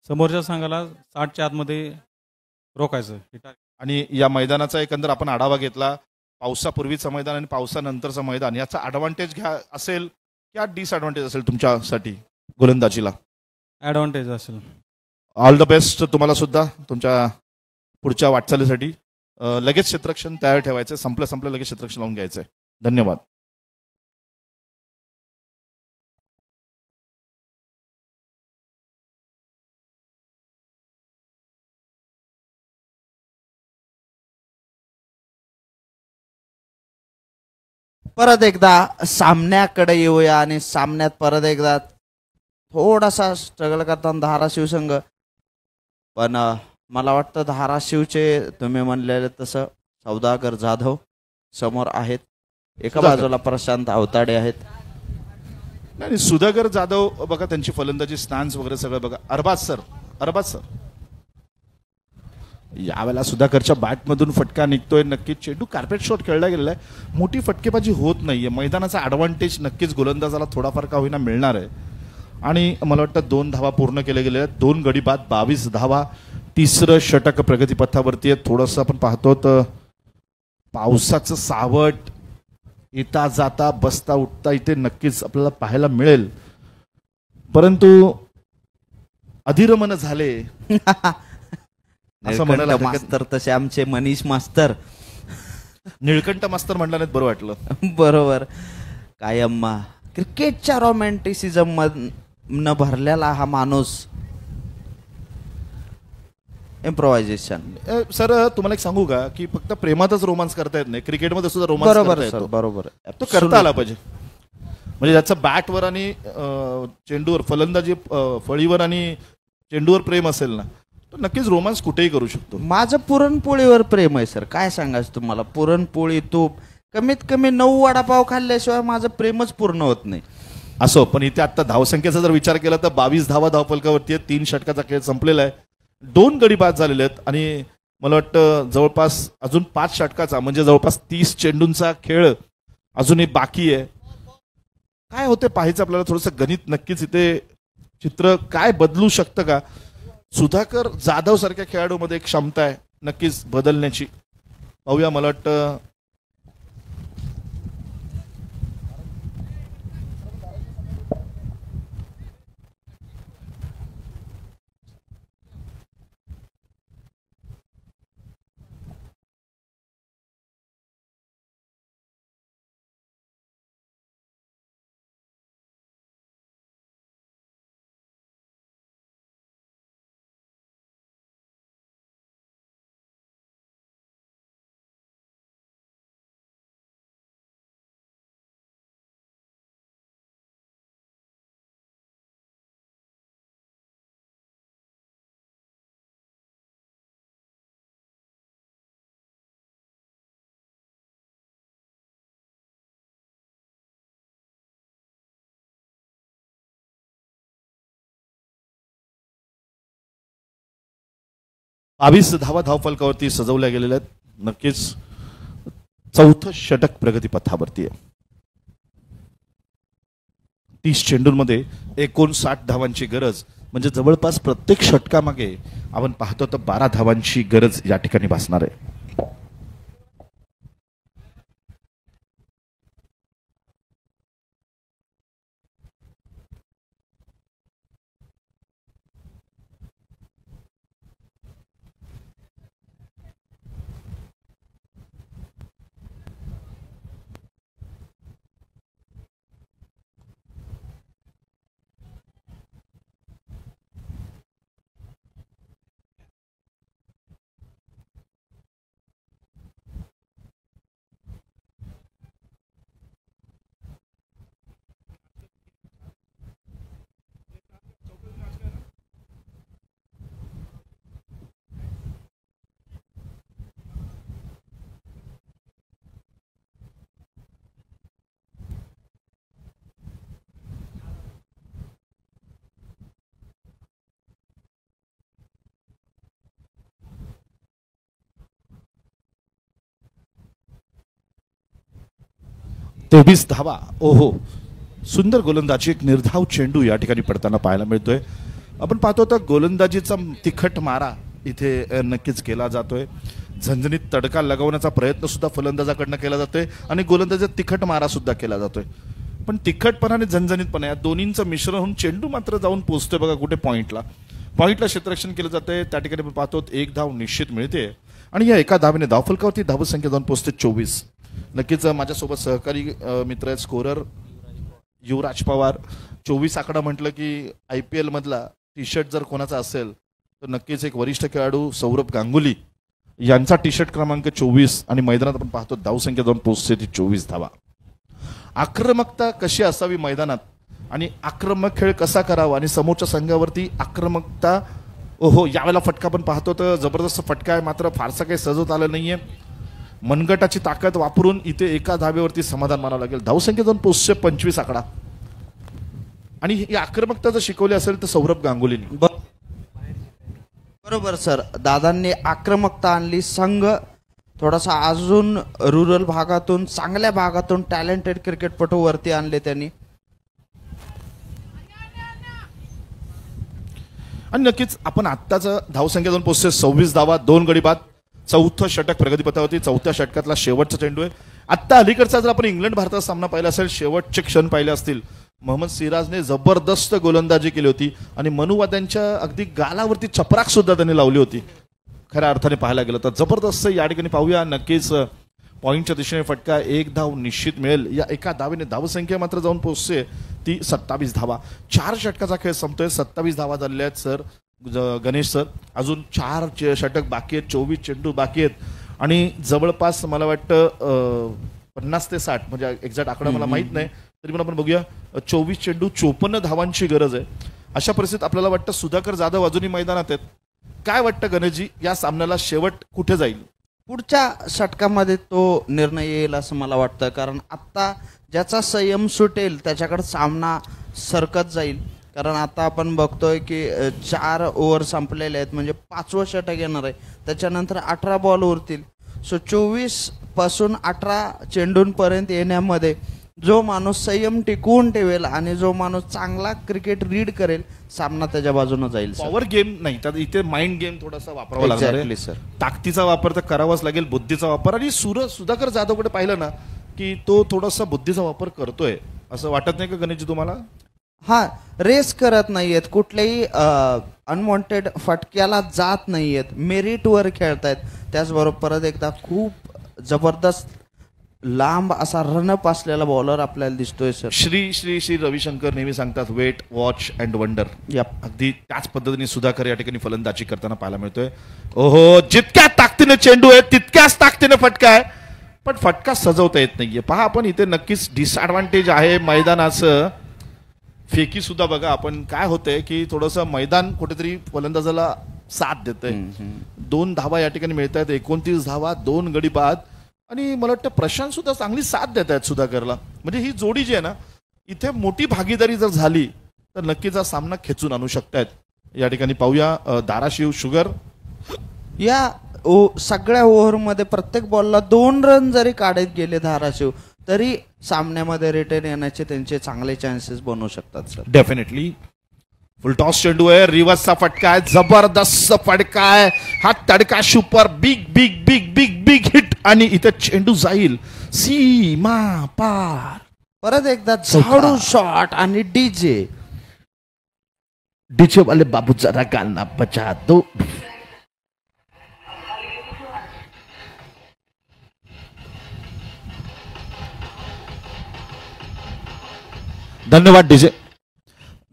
[SPEAKER 4] समोरच्या संघाला 60च्या आतमध्ये रोखायचं हे टार्गेट.
[SPEAKER 2] आणि या मैदानाचा एकंदर आपण आढावा घेतला, पावसापूर्वीचं मैदान आणि पावसानंतरचं मैदान, याचा ॲडव्हान्टेज घ्या असेल किंवा डिसॲडव्हान्टेज असेल तुमच्यासाठी गोलंदाजीला?
[SPEAKER 4] ॲडव्हान्टेज असेल.
[SPEAKER 2] ऑल द बेस्ट तुम्हाला सुद्धा तुमच्या पुढच्या वाटचालीसाठी. लगेच क्षेत्ररक्षण तयार ठेवायचं, संपलं लगेच क्षेत्ररक्षण लावून घ्यायचंय. धन्यवाद.
[SPEAKER 1] परत एकदा सामन्याकडे येऊया आणि सामन्यात परत एकदा थोडासा स्ट्रगल करताना धाराशिव संघ, पण मला वाटतं धाराशिवचे तुम्ही म्हणलेले तसं सौदागर जाधव समोर आहेत, एका बाजूला प्रशांत अवताडे आहेत.
[SPEAKER 2] नाही, सुधाकर जाधव बघा, त्यांची फलंदाजी स्टॅन्स वगैरे सगळं बघा. अरबाज सर यावेळेला सुधाकरच्या बॅटमधून फटका निघतोय. नक्कीच चेंडू कार्पेट शॉट खेळला गेलेला आहे, मोठी फटकेबाजी होत नाहीये. मैदानाचा ॲडव्हान्टेज नक्कीच गोलंदाजाला थोडाफार का होईना मिळणार आहे. आणि मला वाटतं 2 धावा पूर्ण केल्या गेलेल्या आहेत, 2 गडी बाद, 22 धावा. तिसरं षटक प्रगतीपथावरती आहे. थोडंसं आपण पाहतो तर पावसाचं सावट येता जाता बसता उठता इथे नक्कीच आपल्याला पाहायला मिळेल, परंतु अधिरमन झाले असं म्हणायला
[SPEAKER 1] मास्तर तसे आमचे मनीष मास्तर.
[SPEAKER 2] निळकंठ मास्तर म्हणला नाहीत, बरं वाटलं.
[SPEAKER 1] बरोबर. कायम क्रिकेटच्या रोमॅन्टिसिझम न भरलेला हा माणूस. इम्प्रोव्हायझेशन.
[SPEAKER 2] सर तुम्हाला एक सांगू का की फक्त प्रेमातच रोमांस करता येत नाही, क्रिकेटमध्ये सुद्धा रोमांस
[SPEAKER 1] बरोबर
[SPEAKER 2] करता येतो.
[SPEAKER 1] बरोबर.
[SPEAKER 2] तो करता आला पाहिजे. म्हणजे त्याचं बॅटवर आणि चेंडूवर, फलंदाजी फळीवर आणि चेंडूवर प्रेम असेल ना, तो नक्कीच रोमांस कुठेही करू शकतो.
[SPEAKER 1] माझं पुरणपोळीवर प्रेम आहे सर. काय सांगायचं तुम्हाला, पुरणपोळी तूप, कमीत कमी 9 वडापाव खाल्ल्याशिवाय माझं प्रेमच पूर्ण होत नाही.
[SPEAKER 2] असो, पण इथे आता धावसंख्येचा जर विचार केला तर 22 धावा धावफलकावरती आहे. 3 षटकाचा खेळ संपलेला आहे, 2 गडी बाद झालेले आहेत. आणि मला वाटतं जवळपास अजून 5 षटकाचा म्हणजे जवळपास 30 चेंडूंचा खेळ अजूनही बाकी आहे. काय होते पाहायचं आपल्याला. थोडंसं गणित नक्कीच इथे चित्र काय बदलू शकतं का? सुधाकर जाधव सारख्या खेळाडूमध्ये एक क्षमता आहे नक्कीच बदलण्याची. पाहूया. मला वाटतं बावीस धावा धावफलकावरती सजवल्या गेलेल्या आहेत. नक्कीच 4थं षटक प्रगतीपथावरती आहे. 30 चेंडूंमध्ये 59 धावांची गरज, म्हणजे जवळपास प्रत्येक षटकामागे आपण पाहतो तर 12 धावांची गरज या ठिकाणी भासणार आहे. 23 धावा. ओहो, सुंदर गोलंदाजी, एक निर्धाव चेंडू या ठिकाणी पडताना पाहायला मिळतोय. आपण पाहतो तर गोलंदाजीचा तिखट मारा इथे नक्कीच केला जातोय. झणझणीत तडका लगवण्याचा प्रयत्न सुद्धा फलंदाजाकडनं केला जातोय आणि गोलंदाजीचा तिखट मारा सुद्धा केला जातोय. पण तिखटपणा आणि झणझणीतपणा या दोन्हींचं मिश्रण होऊन चेंडू मात्र जाऊन पोहोचतोय बघा कुठे पॉईंटला क्षेत्ररक्षण केलं जातंय. त्या ठिकाणी आपण पाहतो एक धाव निश्चित मिळते आणि या एका धावेने धावफलकावरती धावसंख्या जाऊन पोहोचते 24. नक्कीच माझ्यासोबत सहकारी मित्र आहेत स्कोरर युवराज पवार. 24 आकडा म्हटलं की IPL मधला टी शर्ट जर कोणाचा असेल तर नक्कीच एक वरिष्ठ खेळाडू सौरभ गांगुली यांचा टी शर्ट क्रमांक 24 आणि मैदानात आपण पाहतो धावसंख्या जाऊन पोहोचते ती 24 धावा. आक्रमकता कशी असावी मैदानात आणि आक्रमक खेळ कसा करावा आणि समोरच्या संघावरती आक्रमकता. ओहो, यावेळेला फटका पण पाहतो तर जबरदस्त फटका आहे, मात्र फारसा काही सजवत आलं नाहीये. मनगटाची ताकद वापरून इथे एका धावेवरती समाधान मानावं लागेल. धावसंख्या जाऊन पोहोचते 25 आकडा आणि ही आक्रमकता जर शिकवली असेल तर सौरभ गांगुलीने.
[SPEAKER 1] बरोबर सर, दादांनी आक्रमकता आणली. संघ थोडासा अजून रुरल भागातून चांगल्या भागातून टॅलेंटेड क्रिकेटपटू वरती आणले त्यांनी.
[SPEAKER 2] आणि नक्कीच आपण आत्ताच धावसंख्या जाऊन पोहोचते 26 धावा, 2 गडी बाद. चौथं षटक प्रगतीपथावरती, चौथ्या षटकातला शेवटचा चेंडू आहे. आत्ता अलीकडचा जर आपण इंग्लंड भारताचा सामना पाहिला असेल, शेवटचे क्षण पाहिले असतील, मोहम्मद सिराजने जबरदस्त गोलंदाजी केली होती आणि मनुवाद्यांच्या अगदी गालावरती चपराक सुद्धा त्यांनी लावली होती. खऱ्या अर्थाने पाहायला गेलं तर जबरदस्त या ठिकाणी पाहूया. नक्कीच पॉईंटच्या दिशेने फटका, एक धाव निश्चित मिळेल. या एका धावेने धावसंख्या मात्र जाऊन पोहोचते ती 27 धावा. 4 षटकाचा खेळ संपतोय, 27 धावा झालेल्या आहेत सर गणेश सर. अजून 4 षटक बाकी आहेत, 24 चेंडू बाकी आहेत आणि जवळपास मला वाटतं 50 ते 60 म्हणजे एक्झॅक्ट आकडा मला माहित नाही, तरी पण आपण बघूया 24 चेंडू 54 धावांची गरज आहे. अशा परिस्थितीत आपल्याला वाटतं सुधाकर जाधव अजूनही मैदानात आहेत. काय वाटतं गणेशजी, या सामन्याला शेवट कुठे जाईल?
[SPEAKER 1] पुढच्या षटकामध्ये तो निर्णय येईल असं मला वाटतं, कारण आत्ता ज्याचा संयम सुटेल त्याच्याकडे सामना सरकत जाईल. कारण आता आपण बघतोय की 4 ओव्हर संपलेले आहेत, म्हणजे 5वं षटक येणार आहे. त्याच्यानंतर 18 बॉल उरतील. सो 24 पासून 18 चेंडूंपर्यंत येण्यामध्ये जो माणूस संयम टिकवून ठेवेल आणि जो माणूस चांगला क्रिकेट रीड करेल, सामना त्याच्या बाजूनं जाईल.
[SPEAKER 2] पॉवर गेम नाही तर इथे माइंड गेम थोडासा वापरावा लागणार आहे
[SPEAKER 1] सर.
[SPEAKER 2] ताकदीचा वापर तर करावाच लागेल, बुद्धीचा वापर. आणि सुधाकर जाधवकडे पाहिलं ना की तो थोडासा बुद्धीचा वापर करतोय, असं वाटत नाही का गणेशजी तुम्हाला?
[SPEAKER 1] हा, रेस करत नाहीयेत, कुठल्याही अनवॉन्टेड फटक्याला जात नाहीयेत, मेरिटवर खेळतायत. त्याचबरोबर परत एकदा खूप जबरदस्त लांब असा रनअप असलेला बॉलर आपल्याला दिसतोय सर.
[SPEAKER 2] श्री श्री श्री रविशंकर नेहमी सांगतात वेट वॉच अँड वंडर. अगदी त्याच पद्धतीने सुधाकर या ठिकाणी फलंदाजी करताना पाहायला मिळतोय. ओहो, जितक्या ताकदीने चेंडू आहे तितक्याच ताकदीने फटका आहे, पण फटका सजवता येत नाहीये. पहा आपण इथे नक्कीच डिसएडव्हान्टेज आहे मैदानाचं. फेकी सुद्धा बघा आपण काय होतंय की थोडंसं मैदान कुठेतरी फलंदाजाला साथ देतंय. 2 धावा या ठिकाणी मिळत आहेत, 29 धावा, 2 गडी बाद. आणि मला वाटतं प्रशांत सुद्धा चांगली साथ देत आहेत सुधाकरला. म्हणजे ही जोडी जी आहे ना, इथे मोठी भागीदारी जर झाली तर नक्कीच हा सामना खेचून आणू शकतायत. या ठिकाणी पाहूया धाराशिव शुगर
[SPEAKER 1] या सगळ्या ओव्हरमध्ये प्रत्येक बॉलला 2 रन जरी काढत गेले धाराशिव, तरी सामन्यामध्ये रिटर्न येण्याचे त्यांचे चांगले चान्सेस बनवू शकतात सर.
[SPEAKER 2] डेफिनेटली. फुल टॉस चेंडू आहे, रिव्हर्सचा फटका आहे, जबरदस्त फटका आहे. हा तडका super big big big big big hit आणि इथे चेंडू जाईल सीमा पार.
[SPEAKER 1] परत एकदा झाडू शॉट आणि डीजे
[SPEAKER 2] वाले बाबू जरा गाना बचा दो. धन्यवाद डीजे.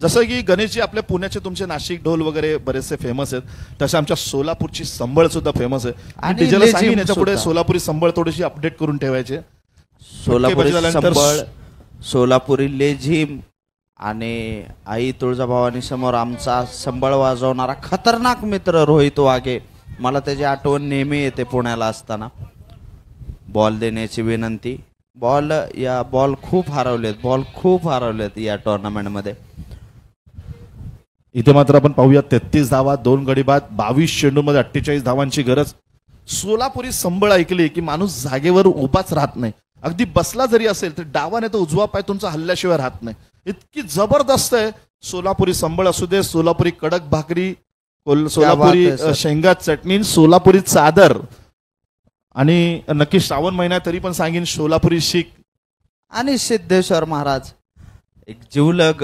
[SPEAKER 2] जसं की गणेशजी आपल्या पुण्याचे तुमचे नाशिक ढोल वगैरे बरेचसे फेमस आहेत, तसे आमच्या सोलापूरची संबळ सुद्धा फेमस आहे. आणि डीजेला सांगेन याच्या पुढे सोलापुरी संबळ थोडीशी अपडेट करून ठेवायचे.
[SPEAKER 1] सोलापुरी संबळ, सोलापुरी लेझिम आणि आई तुळजाभवानी समोर आमचा संबळ वाजवणारा खतरनाक मित्र रोहित वाघे. मला त्याची आठवण नेहमी येते पुण्याला असताना. बॉल देण्याची विनंती. बॉल खूप हरवलेत या टुर्नामेंटमध्ये.
[SPEAKER 2] इथे मात्र आपण पाहूया 33 धावा, 2 गडी बाद, 22 चेंडूमध्ये 48 धावांची गरज. सोलापुरी संबळ ऐकली की माणूस जागेवर उभाच राहत नाही. अगदी बसला जरी असेल तर डावाने तो उजवा पाय तुमचा हल्ल्याशिवाय राहत नाही. इतकी जबरदस्त आहे. सोलापुरी संबळ असू दे, सोलापुरी कडक भाकरी, सोलापुरी
[SPEAKER 1] आहे, सर.
[SPEAKER 2] शेंगा चटणी, सोलापुरी चादर आणि नक्की श्रावण महिना तरी पण सांगेन सोलापुरी शीख
[SPEAKER 1] आणि सिद्धेश्वर महाराज एक जीवलग.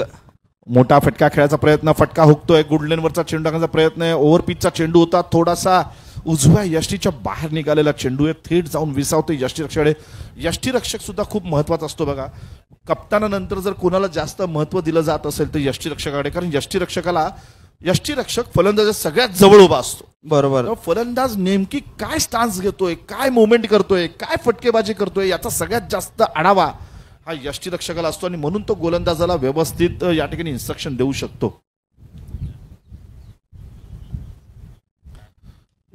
[SPEAKER 2] मोठा फटका खेळायचा प्रयत्न, फटका हुकतोय, गुडलेनवरचा चेंडू टाकण्याचा प्रयत्न आहे. ओव्हर पिचचा चेंडू होता, थोडासा उजव्या यष्टीच्या बाहेर निघालेला चेंडू आहे, थेट जाऊन विसावतो यष्टीरक्षकडे. यष्टीरक्षक सुद्धा खूप महत्वाचा असतो बघा. कप्तानानंतर जर कोणाला जास्त महत्व दिलं जात असेल तर यष्टीरक्षकाकडे, कारण यष्टीरक्षक फलंदाजाच्या सगळ्यात जवळ उभा असतो.
[SPEAKER 1] बरोबर.
[SPEAKER 2] तेव्हा फलंदाज नेमकी काय स्टान्स घेतोय, काय मुवमेंट करतोय, काय फटकेबाजी करतोय याचा सगळ्यात जास्त आढावा हा यष्टीरक्षकाला असतो आणि म्हणून तो गोलंदाजाला व्यवस्थित या ठिकाणी इन्स्ट्रक्शन देऊ शकतो.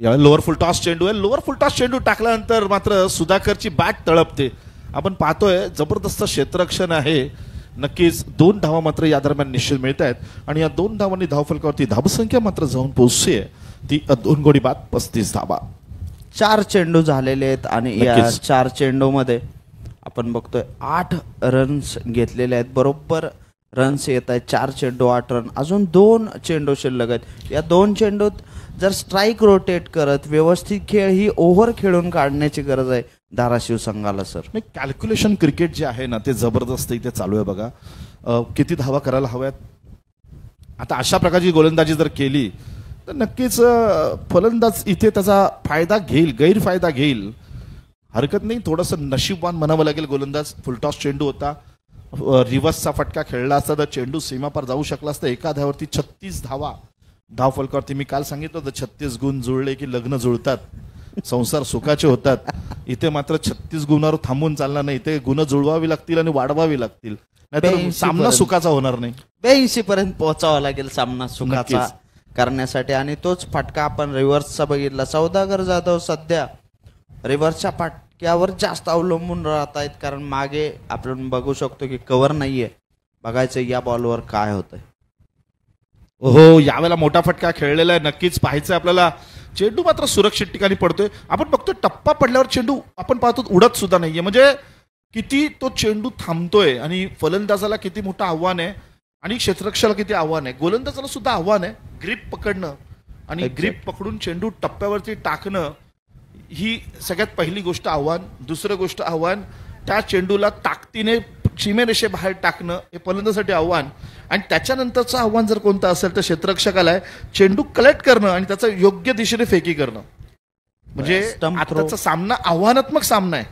[SPEAKER 2] यावेळी लोअर फुल टॉस चेंडू आहे. लोअर फुल टॉस चेंडू टाकल्यानंतर मात्र सुधाकरची बॅट तळपते. आपण पाहतोय जबरदस्त क्षेत्ररक्षण आहे. नक्कीच 2 धावा मात्र या दरम्यान निश्चित मिळत आहेत आणि या 2 धावांनी धावफलकावरती धावसंख्या मात्र जाऊन पोहोचते ती 2 गडी बाद 35 धावा.
[SPEAKER 1] 4 चेंडू झालेले आहेत आणि या
[SPEAKER 2] नक्कीच.
[SPEAKER 1] 4 चेंडूमध्ये आपण बघतोय 8 रन्स घेतलेले आहेत. बरोबर रन्स येत आहेत. 4 चेंडू 8 रन. अजून 2 चेंडू शिल्लक आहेत. या 2 चेंडूत जर स्ट्राईक रोटेट करत व्यवस्थित खेळ ही ओव्हर खेळून काढण्याची गरज आहे धाराशिव संघाला सर.
[SPEAKER 2] नाही, कॅल्क्युलेशन क्रिकेट जे आहे ना ते जबरदस्त इथे चालू आहे बघा. किती धावा करायला हव्यात. आता अशा प्रकारची गोलंदाजी जर केली तर नक्कीच फलंदाज इथे त्याचा फायदा घेईल, गैरफायदा घेईल. हरकत नाही, थोडंसं नशीबवान म्हणावं लागेल गोलंदाज. फुलटॉस चेंडू होता, रिव्हर्सचा फटका खेळला असता तर चेंडू सीमापार जाऊ शकला असता. एका धावावरती 36 धावा धावफलकावरती. मी काल सांगितलं होतं 36 गुण जुळले की लग्न जुळतात, संसार सुखाचे होतात. इथे मात्र 36 गुणावर थांबून चालणार नाही. इथे गुण जुळवावी लागतील आणि वाढवावी लागतील, नाहीतर सामना सुखाचा होणार नाही.
[SPEAKER 1] 82 पर्यंत पोहोचावा लागेल सामना सुखाचा
[SPEAKER 2] नक्कीच.
[SPEAKER 1] करण्यासाठी. आणि तोच फटका आपण रिव्हर्सचा बघितला. सौदागर जाधव सध्या रिव्हर्सच्या फटक्यावर जास्त अवलंबून राहत आहेत, कारण मागे आपण बघू शकतो की कव्हर नाहीये. बघायचं या बॉलवर काय होतंय.
[SPEAKER 2] हो, यावेळेला मोठा फटका खेळलेला आहे. नक्कीच पाहायचं आपल्याला. चेंडू मात्र सुरक्षित ठिकाणी पडतोय. आपण बघतोय टप्पा पडल्यावर चेंडू आपण पाहतो उडत सुद्धा नाहीये. म्हणजे किती तो चेंडू थांबतोय आणि फलंदाजाला किती मोठं आव्हान आहे आणि क्षेत्ररक्षकाला किती आव्हान आहे. गोलंदाजाला सुद्धा आव्हान आहे ग्रीप पकडणं आणि ग्रीप पकडून चेंडू टप्प्यावरती टाकणं. ही सगळ्यात पहिली गोष्ट आव्हान. दुसरं गोष्ट आव्हान त्या चेंडूला ताकदीने सीमेरेषेबाहेर टाकणं हे फलंदाजासाठी आव्हान. आणि त्याच्यानंतरचं आव्हान जर कोणतं असेल तर क्षेत्ररक्षकाला आहे चेंडू कलेक्ट करणं आणि त्याचा योग्य दिशेने फेकी करणं. म्हणजे आताचा सामना आव्हानात्मक सामना आहे.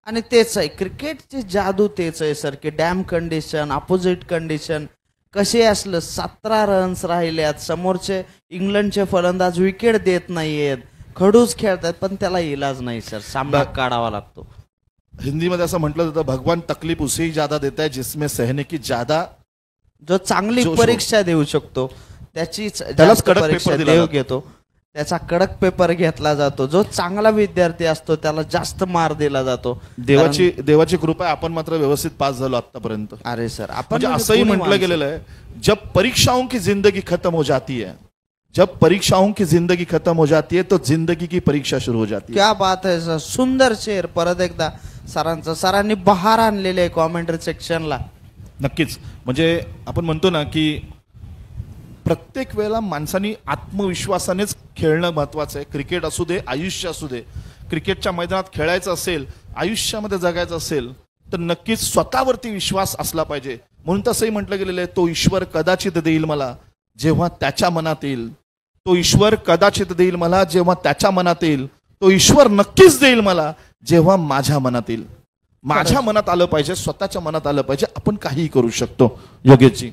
[SPEAKER 1] आणि तेच आहे क्रिकेटची जादू, तेच आहे सर की डॅम कंडिशन, अपोजिट कंडिशन कसे असलं. 17 रन्स राहिल्यात. समोरचे इंग्लंडचे फलंदाज विकेट देत नाहीयेत, खडूस खेळतात, पण त्याला इलाज नाही सर, सामना काढावा लागतो.
[SPEAKER 2] हिंदीमध्ये असं म्हटलं जातं भगवान तकलीफ उसे ही ज्यादा देता है जिसमें सहने की ज्यादा.
[SPEAKER 1] जो चांगली
[SPEAKER 2] जोश
[SPEAKER 1] परीक्षा देऊ शकतो त्याचीच
[SPEAKER 2] त्यालाच
[SPEAKER 1] जास्त
[SPEAKER 2] कडक
[SPEAKER 1] परीक्षा
[SPEAKER 2] पेपर दिला
[SPEAKER 1] देव
[SPEAKER 2] जातो.
[SPEAKER 1] घेतो. त्याचा कडक पेपर घेतला जातो. जो चांगला विद्यार्थी असतो त्याला जास्त मार दिला जातो.
[SPEAKER 2] देवाची कृपा आहे, आपण मात्र व्यवस्थित पास झालो आतापर्यंत.
[SPEAKER 1] अरे सर, आपण
[SPEAKER 2] म्हणजे असंही म्हटलं गेलेलं आहे जब परीक्षाओं की जिंदगी खत्म हो जाती है, जब परीक्षाओं की जिंदगी खत्म हो जाती है तो जिंदगी की परीक्षा शुरू हो जाती है.
[SPEAKER 1] क्या बात आहे सर. सुंदर शेर परत एकदा सरांचं. सरांनी बहार आणलेले आहे कॉमेंट्री सेक्शनला.
[SPEAKER 2] नक्कीच. म्हणजे आपण म्हणतो ना की प्रत्येक वेळेला माणसाने आत्मविश्वासानेच खेळणं महत्वाचं आहे. क्रिकेट असू दे, आयुष्य असू दे. क्रिकेटच्या मैदानात खेळायचं असेल, आयुष्यामध्ये जगायचं असेल तर नक्कीच स्वतःवरती विश्वास असला पाहिजे. म्हणून तसंही म्हटलं गेलेलं आहे तो ईश्वर कदाचित देईल मला जेव्हा त्याच्या मनात येईल. तो ईश्वर कदाचित देईल मला जेव्हा त्याच्या मनात येईल. तो ईश्वर नक्कीच देईल मला जेव्हा माझ्या मनात येईल. माझ्या मनात आलं पाहिजे, स्वतःच्या मनात आलं पाहिजे, आपण काहीही करू शकतो. योगेशजी,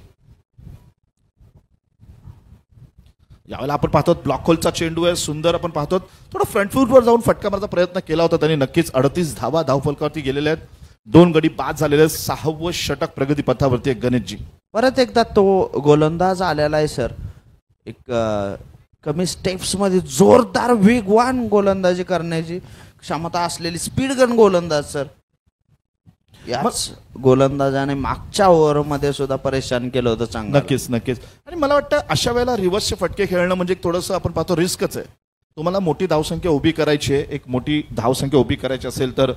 [SPEAKER 2] यावेळेला आपण पाहतो ब्लॉक होलचा चेंडू आहे. सुंदर आपण पाहतो थोडं फ्रंट फूटवर जाऊन फटका मारण्याचा प्रयत्न केला होता त्यांनी. नक्कीच 38 धावा धावफलकावरती गेलेल्या आहेत. 2 गडी बाद झालेले आहेत. 6वं षटक प्रगती पथावरती आहे गणेशजी.
[SPEAKER 1] परत एकदा तो गोलंदाज आलेला आहे सर. एक कमी स्टेप्स मध्ये जोरदार वेगवान गोलंदाजी करण्याची क्षमता असलेली स्पीड गन गोलंदाज सर. याच गोलंदाजाने मागच्या ओव्हरमध्ये सुद्धा परेशान केलं होतं चांगलं.
[SPEAKER 2] नक्कीच नक्कीच. आणि मला वाटतं अशा वेळेला रिव्हर्सचे फटके खेळणं म्हणजे थोडंसं आपण पाहतो रिस्कच आहे. तुम्हाला मोठी धावसंख्या उभी करायची आहे, एक मोठी धावसंख्या उभी करायची असेल तर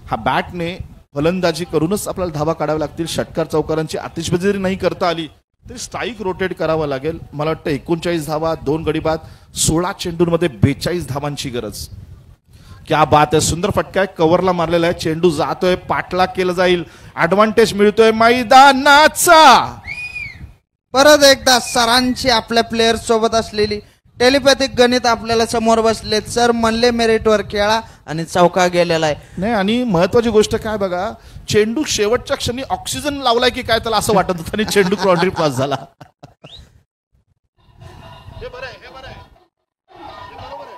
[SPEAKER 2] हा बॅटने फलंदाजी करूनच आपल्याला धावा काढाव्या लागतील. षटकार चौकारांची आतिषबाजी जरी नाही करता आली तरी स्ट्राईक रोटेट करावं लागेल. मला वाटतं 39 धावा, 2 गडी बाद, 16 चेंडूंमध्ये 42 धावांची गरज. क्या बात आहे, सुंदर फटका आहे, कव्हरला मारलेला आहे, चेंडू जातोय, पाठलाग केला जाईल, ऍडव्हान्टेज मिळतोय मैदानाचा.
[SPEAKER 1] परत एकदा सरांची आपल्या प्लेयर सोबत असलेली टेलिपॅथिक गणित आपल्याला समोर बसलेत. सर म्हणले मेरिटवर खेळा आणि चौका गेलेला आहे.
[SPEAKER 2] नाही, आणि महत्वाची गोष्ट काय बघा, चेंडू शेवटच्या क्षणी ऑक्सिजन लावलाय की काय त्याला असं वाटत होतं आणि चेंडू बाउंड्री पास झाला. हे बरं आहे, हे बरं आहे, हे बरोबर आहे.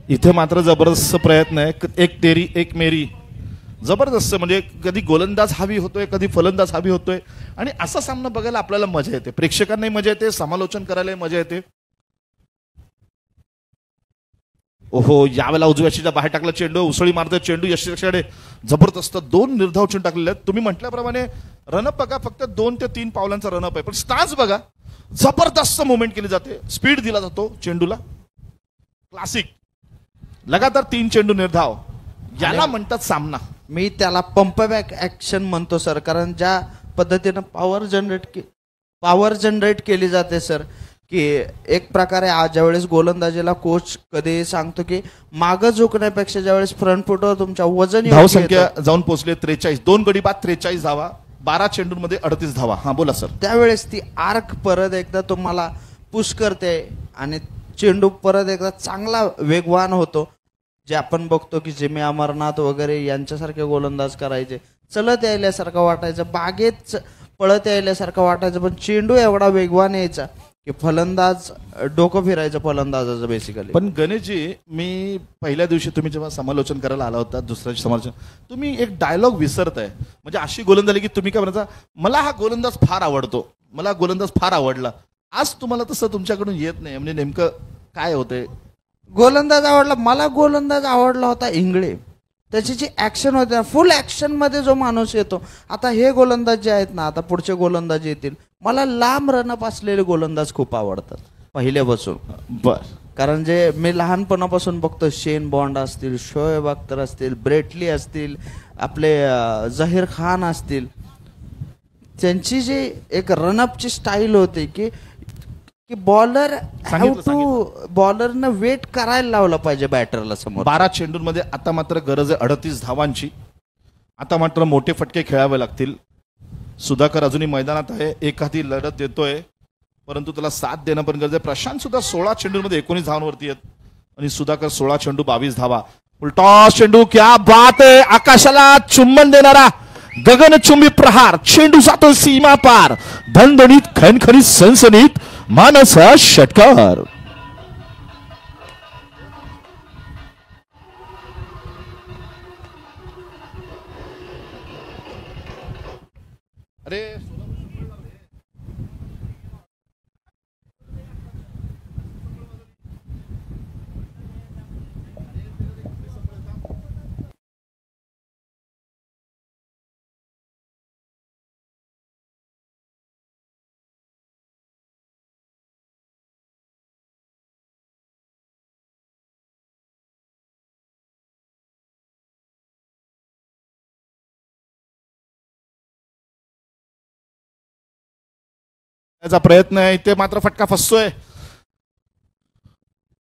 [SPEAKER 2] इथे मात्र जबरदस्त प्रयत्न आहे, एक तेरी एक मेरी, जबरदस्त. म्हणजे कधी गोलंदाज हवी होतोय, कधी फलंदाज हवी होतोय, आणि असा सामना बघायला आपल्याला मजा येते, प्रेक्षकांनाही मजा येते, समालोचन करायलाही मजा येते. ओहो, यावेळेला उजव्याशीच्या बाहेर टाकला चेंडू, उसळी मारतोय चेंडू यशस्वीकडे, जबरदस्त 2 निर्धाव चेंडू टाकलेले आहेत. तुम्ही म्हटल्याप्रमाणे रनअप बघा, फक्त 2 ते 3 पावलांचा रनअप आहे, पण स्टान्स बघा, जबरदस्त मुवमेंट केली जाते, स्पीड दिला जातो चेंडूला, क्लासिक. लगातार 3 चेंडू निर्धाव, याला म्हणतात सामना.
[SPEAKER 1] मी त्याला पंपबॅक ऍक्शन म्हणतो सर, कारण ज्या पद्धतीनं पॉवर जनरेट केली जाते सर, की एक प्रकारे आज ज्यावेळेस गोलंदाजीला कोच कधी सांगतो की मागं झुकण्यापेक्षा ज्यावेळेस फ्रंट फुटवर तुमच्या वजन
[SPEAKER 2] धावसंख्या जाऊन पोहोचले 43, 2 गडी बाद, 43 धावा, 12 चेंडूंमध्ये 38 धावा. हा बोला सर.
[SPEAKER 1] त्यावेळेस ती आर्क परत एकदा तुम्हाला पुश करते आणि चेंडू परत एकदा चांगला वेगवान होतो. जे आपण बघतो की जिमी अमरनाथ वगैरे यांच्यासारखे गोलंदाज करायचे, चलत यायल्यासारखं वाटायचं, बागेत पळत यायल्यासारखं वाटायचं, पण चेंडू एवढा वेगवान यायचा की फलंदाज डोकं फिरायचं फलंदाजाचं बेसिकली.
[SPEAKER 2] पण गणेशजी, मी पहिल्या दिवशी तुम्ही जेव्हा समालोचन करायला आला होता, दुसऱ्या समालोचन, तुम्ही एक डायलॉग विसरताय. म्हणजे अशी गोलंदाजी की तुम्ही काय म्हणायचा, मला हा गोलंदाज फार आवडतो, मला गोलंदाज फार आवडला. आज तुम्हाला तसं तुमच्याकडून येत नाही, म्हणजे नेमकं काय होतंय?
[SPEAKER 1] गोलंदाज आवडला मला, गोलंदाज आवडला होता इंगळे. त्याची जी ऍक्शन होते, फुल ऍक्शन मध्ये जो माणूस येतो. आता हे गोलंदाज जे आहेत ना, आता पुढचे गोलंदाज येतील, मला लांब रनअप असलेले गोलंदाज खूप आवडतात पहिल्यापासून.
[SPEAKER 2] बर,
[SPEAKER 1] कारण जे मी लहानपणापासून बघतो, शेन बॉन्ड असतील, शोएब अख्तर असतील, ब्रेटली असतील, आपले झहीर खान असतील, त्यांची जी एक रनअपची स्टाईल होती की बॉलर बॉलरनं वेट करायला लावलं पाहिजे बॅटरला समोर.
[SPEAKER 2] 12 चेंडूंमध्ये आता मात्र गरज आहे 38 धावांची. आता मात्र मोठे फटके खेळावे लागतील. सुधाकर अजूनही मैदानात आहे, एखादी लढत देतोय, परंतु त्याला साथ देणं पण गरज आहे. प्रशांत सुद्धा 16 चेंडूंमध्ये 19 धावांवरती आहेत आणि सुधाकर 16 चेंडू 22 धावा. उलटा चेंडू, क्या बात आहे, आकाशाला चुंबन देणारा गगनचुंबी प्रहार, चेंडू जातो सीमा पार, धणधणीत खणखणीत सनसनीत मानसा षटकार. अरे त्याचा प्रयत्न आहे, इथे मात्र फटका फसतोय.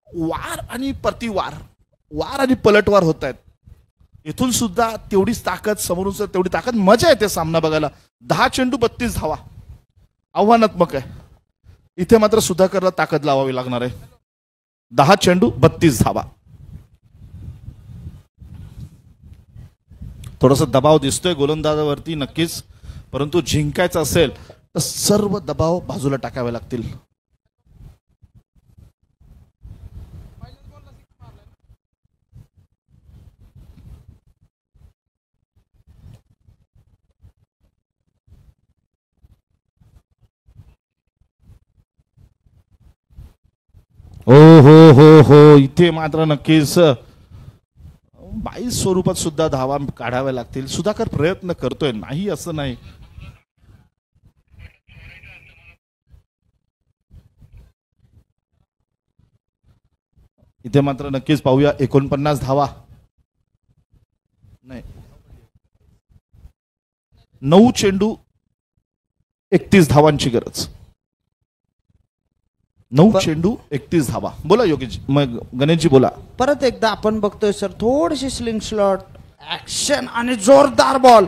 [SPEAKER 2] वार आणि प्रतिवार, वार आणि पलटवार होत आहेत. इथून सुद्धा तेवढीच ताकद, समोरून सुद्धा तेवढी ताकद, मजा येते सामना बघायला. 10 चेंडू 32 धावा, आव्हानात्मक आहे. इथे मात्र सुधाकरला ताकद लावावी लागणार आहे. 10 चेंडू 32 धावा. थोडासा दबाव दिसतोय गोलंदाजावरती नक्कीच, परंतु जिंकायचं असेल तर सर्व दबाव बाजूला टाकावे लागतील. हो हो हो हो, इथे मात्र नक्कीच बाई स्वरूपात सुद्धा धावा काढाव्या लागतील. सुधाकर प्रयत्न करतोय, नाही असं नाही. इथे मात्र नक्कीच पाहूया 49 धावा नाही, 9 चेंडू 31 धावांची गरज. 9 चेंडू 31 धावा. बोला योगेश, मग गणेशजी बोला.
[SPEAKER 1] परत एकदा आपण बघतोय सर थोडीशी स्लिंग स्लॉट ऍक्शन आणि जोरदार बॉल.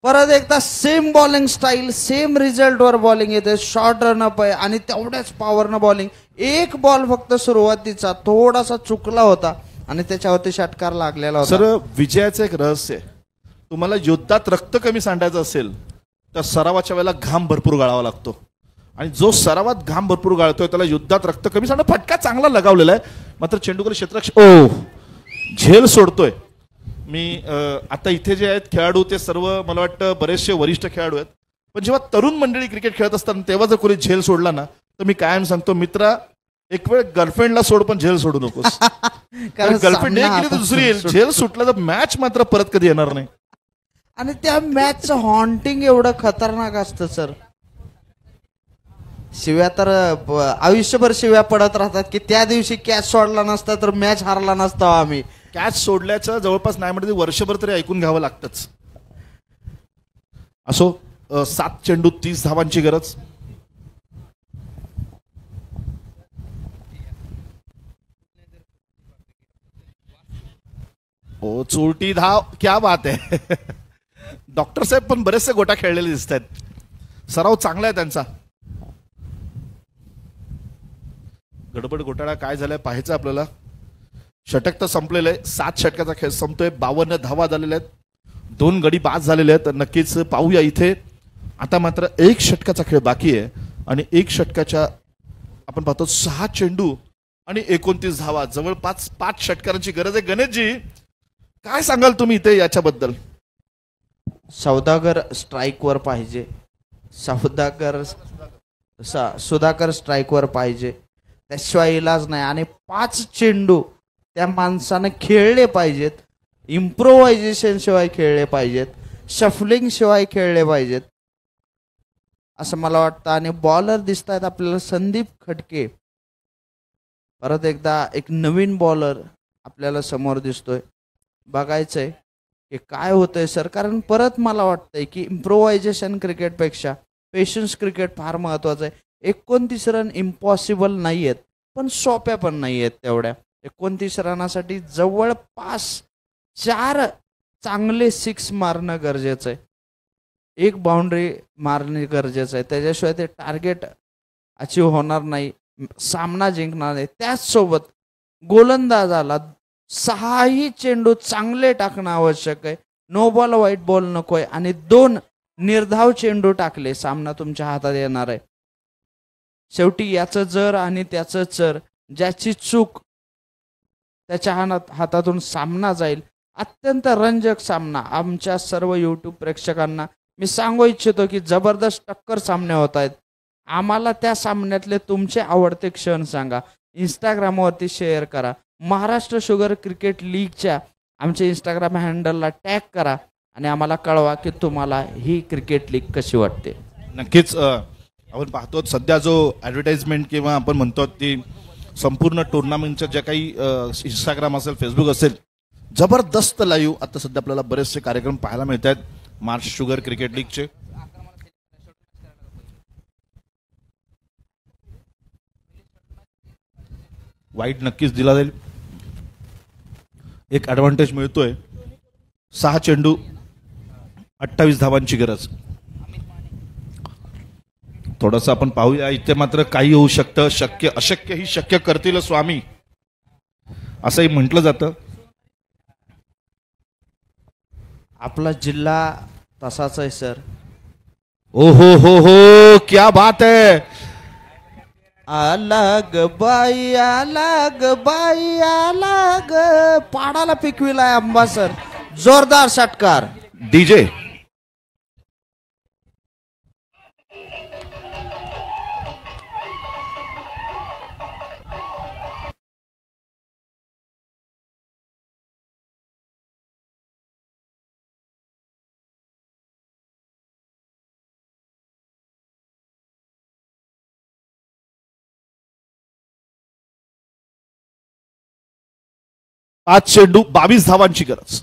[SPEAKER 1] परत एकदा same bowling style, same result वर बॉलिंग येते. शॉर्ट रनअप आहे आणि तेवढ्याच पॉवरनं बॉलिंग. एक बॉल फक्त सुरुवातीचा थोडासा चुकला होता आणि त्याच्यावरती षटकार लागलेला होता.
[SPEAKER 2] सर विजयाचं एक रहस्य आहे, तुम्हाला युद्धात रक्त कमी सांडायचं असेल तर सरावाच्या वेळेला घाम भरपूर गाळावा लागतो. आणि जो सरावात घाम भरपूर गाळतोय त्याला युद्धात रक्त कमी सांडणं. फटका चांगला लगावलेला आहे, मात्र चेंडूकर क्षेत्ररक्षक झेल सोडतोय. मी आता इथे जे आहेत खेळाडू ते सर्व मला वाटतं बरेचसे वरिष्ठ खेळाडू आहेत, पण जेव्हा तरुण मंडळी क्रिकेट खेळत असताना तेव्हा जर कोणी झेल सोडला ना तर मी कायम सांगतो, मित्रा एक वेळ गर्लफ्रेंडला सोड पण झेल सोडू नकोस. कारण गर्लफ्रेंड एक केली तर दुसरी येईल. झेल सुटला तर मॅच मात्र परत कधी येणार नाही.
[SPEAKER 1] आणि त्या मॅचचं हॉन्टिंग एवढं खतरनाक असतं सर. शिव्या तर आयुष्यभर शिव्या पडत राहतात की त्या दिवशी कॅच सोडला नसता तर मॅच हारला नसता आम्ही.
[SPEAKER 2] कॅच सोडल्याचं जवळपास नाही म्हणजे वर्षभर तरी ऐकून घ्यावं लागतंच. असो, 7 चेंडू 30 धावांची गरज. ओ चोरटी धाव, क्या बात आहे. डॉक्टर साहेब पण बरेचसे गोटा खेळलेले दिसत आहेत. सराव चांगला आहे त्यांचा. गडबड घोटाळा काय झालाय पाहायचं आपल्याला. षटक तर संपलेलं आहे, 7 षटकाचा खेळ संपतोय. 52 धावा झालेल्या आहेत, 2 गडी बाद झालेले आहेत. नक्कीच पाहूया इथे. आता मात्र 1 षटकाचा खेळ बाकी आहे आणि 1 षटकाच्या आपण पाहतो 6 चेंडू आणि 29 धावा. जवळपास 5 षटकारांची गरज आहे. गणेशजी काय सांगाल तुम्ही इथे याच्याबद्दल?
[SPEAKER 1] सौदागर स्ट्राईकवर पाहिजे, सुधाकर स्ट्राईकवर पाहिजे, त्याशिवाय इलाज नाही. आणि 5 चेंडू त्या माणसानं खेळले पाहिजेत. इम्प्रोव्हायझेशन शिवाय खेळले पाहिजेत, शफलिंग शिवाय खेळले पाहिजेत असं मला वाटतं. आणि बॉलर दिसत आहेत आपल्याला संदीप खटके. परत एकदा एक नवीन बॉलर आपल्याला समोर दिसतोय. बघायचंय की काय होतंय सर. कारण परत मला वाटतंय की इम्प्रोव्हायझेशन क्रिकेटपेक्षा पेशन्स क्रिकेट फार महत्वाचं आहे. 29 रन इम्पॉसिबल नाही आहेत पण सोप्या पण नाही आहेत तेवढ्या. 29 रनासाठी जवळपास 4 चांगले 6 मारणं गरजेचं आहे, 1 बाउंड्री मारणे गरजेचं आहे. त्याच्याशिवाय ते टार्गेट अचीव होणार नाही, सामना जिंकणार नाही. त्याचसोबत गोलंदाजाला 6ही चेंडू चांगले टाकणं आवश्यक आहे. नो बॉल व्हाईट बॉल नकोय आणि 2 निर्धाव चेंडू टाकले सामना तुमच्या हातात येणार आहे. शेवटी याचं जर आणि त्याचं चर, ज्याची चूक त्याच्या हातातून सामना जाईल. अत्यंत रंजक सामना. आमच्या सर्व यूट्यूब प्रेक्षकांना मी सांगू इच्छितो की जबरदस्त टक्कर सामने होत आहेत. आम्हाला त्या सामन्यातले तुमचे आवडते क्षण सांगा, इंस्टाग्रामवरती शेअर करा. महाराष्ट्र शुगर क्रिकेट लीगच्या आमच्या इंस्टाग्राम हँडलला टॅग करा आणि आम्हाला कळवा की तुम्हाला ही क्रिकेट लीग कशी वाटते.
[SPEAKER 2] नक्कीच आपण पाहतो सध्या जो ॲडव्हर्टाइजमेंट किंवा आपण म्हणतो ती संपूर्ण टुर्नामेंटच्या ज्या काही इंस्टाग्राम असेल, फेसबुक असेल, जबरदस्त लाईव्ह आता सध्या आपल्याला बरेचसे कार्यक्रम पाहायला मिळत आहेत महाराष्ट्र शुगर क्रिकेट लीगचे. वाईट नक्कीच दिला जाईल. एक ॲडव्हान्टेज मिळतोय. 6 चेंडू 28 धावांची गरज. थोडंसं आपण पाहूया. इथे मात्र काही होऊ शकतं. शक्य अशक्य ही शक्य करतील स्वामी असंही म्हटलं जातं.
[SPEAKER 1] आपला जिल्हा तसाच आहे सर.
[SPEAKER 2] ओ हो क्या बात है.
[SPEAKER 1] अलग बाई अलग बाई अलग, पाडाला पिकविलाय अंबा सर. जोरदार षटकार.
[SPEAKER 2] डीजे 5 चेंडू 22 धावांची गरज.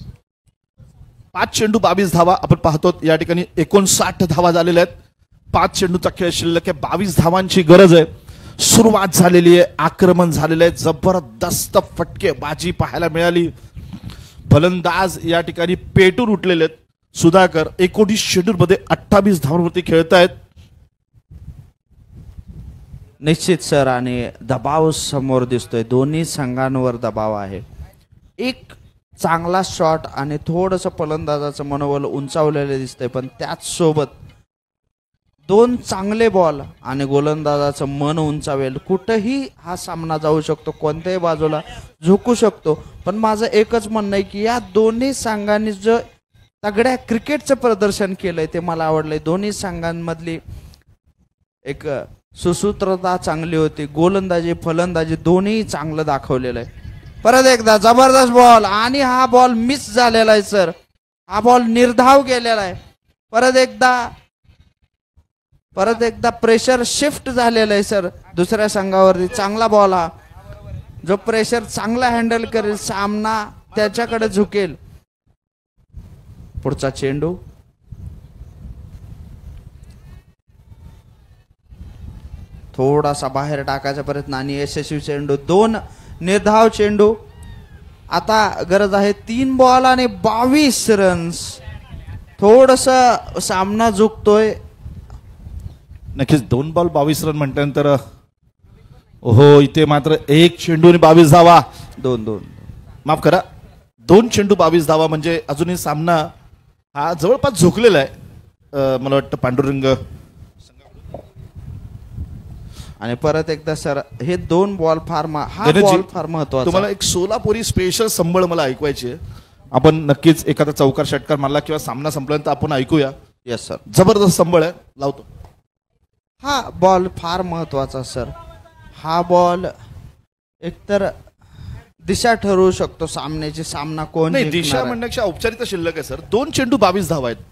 [SPEAKER 2] 5 चेंडू 22 धावा आपण पाहतो. या ठिकाणी 59 धावा झालेल्या आहेत. 5 चेंडूचा खेळ शिल्लक आहे. 22 धावांची गरज आहे. सुरुवात झालेली आहे. आक्रमण झालेलं आहे. जबरदस्त फटके बाजी पाहायला मिळाली. फलंदाज या ठिकाणी पेटून उठलेले आहेत. सुधाकर 19 शेड्यूल मध्ये 28 धावांवरती खेळतायत.
[SPEAKER 1] निश्चित सर, आणि दबाव समोर दिसतोय. दोन्ही संघांवर दबाव आहे. एक चांगला शॉट आणि थोडंसं फलंदाजाचं मनोबल उंचावलेलं दिसतंय, पण त्याच सोबत 2 चांगले बॉल आणि गोलंदाजाचं मन उंचावेल. कुठंही हा सामना जाऊ शकतो, कोणत्याही बाजूला झुकू शकतो. पण माझं एकच म्हणणं आहे की या दोन्ही संघांनी जो तगड्या क्रिकेटचं प्रदर्शन केलंय ते मला आवडलंय. दोन्ही संघांमधली एक सुसूत्रता चांगली होती. गोलंदाजी फलंदाजी दोन्ही चांगलं दाखवलेलं आहे. परत एकदा जबरदस्त बॉल आणि हा बॉल मिस झालेला आहे सर. हा बॉल निर्धाव गेलेला आहे. परत एकदा प्रेशर शिफ्ट झालेलं आहे सर दुसऱ्या संघावरती. चांगला बॉल हा, जो प्रेशर चांगला हँडल करेल सामना त्याच्याकडे झुकेल. पुढचा चेंडू थोडासा बाहेर टाकायचा प्रयत्न आणि यशस्वी चेंडू. 2 निर्धाव चेंडू. आता गरज आहे 3 बॉल आणि 22 रन्स. थोडस सामना झुकतोय.
[SPEAKER 2] नक्कीच 2 बॉल 22 रन म्हटल्यानंतर हो इथे मात्र 1 चेंडू आणि 22 धावा.
[SPEAKER 1] 2
[SPEAKER 2] माफ करा, 2 चेंडू 22 धावा म्हणजे अजूनही सामना हा जवळपास झुकलेला आहे. मला वाटतं पांडुरंग.
[SPEAKER 1] आणि परत एकदा सर हे 2 बॉल फार महत्वाचा.
[SPEAKER 2] तुम्हाला एक सोलापुरी स्पेशल संबळ मला ऐकवायची आहे. आपण नक्कीच एखादा चौकार षटकार मारला किंवा सामना संपल्यानंतर आपण ऐकूया.
[SPEAKER 1] Yes sir.
[SPEAKER 2] जबरदस्त संबळ आहे, लावतो.
[SPEAKER 1] हा बॉल फार महत्वाचा सर. हा बॉल एकतर दिशा ठरवू शकतो सामन्याची. सामना कोण
[SPEAKER 2] नाही,
[SPEAKER 1] जिंकणार
[SPEAKER 2] दिशा
[SPEAKER 1] आहे.
[SPEAKER 2] म्हणण्यापेक्षा औपचारिकता शिल्लक आहे सर. 2 चेंडू 22 धावा आहेत.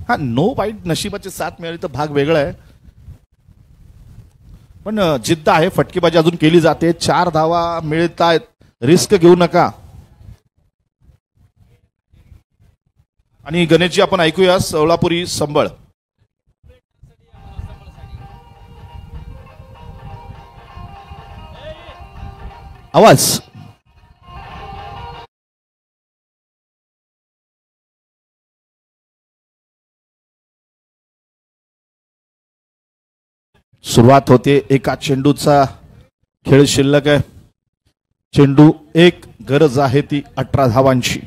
[SPEAKER 2] हा नो वाईट नशिबाची साथ मिळाली तर भाग वेगळा आहे, पण जिद्द आहे. फटकेबाजी अजून केली जाते. 4 धावा मिळत आहेत. रिस्क घेऊ नका. आणि गणेशजी आपण ऐकूया सोलापुरी संबळ. आवाज. सुरुवात होते. एका चेंडूचा खेळ शिल्लक आहे. चेंडू 1, गरज आहे ती 18 धावांची.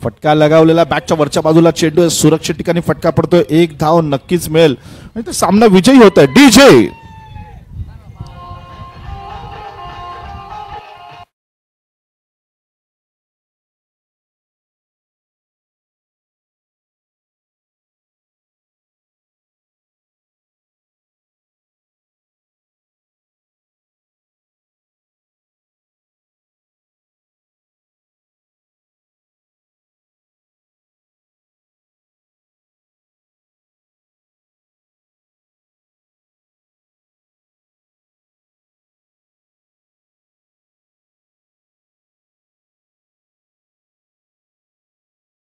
[SPEAKER 2] फटका लगावलेला बॅटच्या वरच्या बाजूला चेंडू सुरक्षित ठिकाणी फटका पडतोय. 1 धाव नक्कीच मिळेल आणि तो सामना विजयी होत आहे. डीजे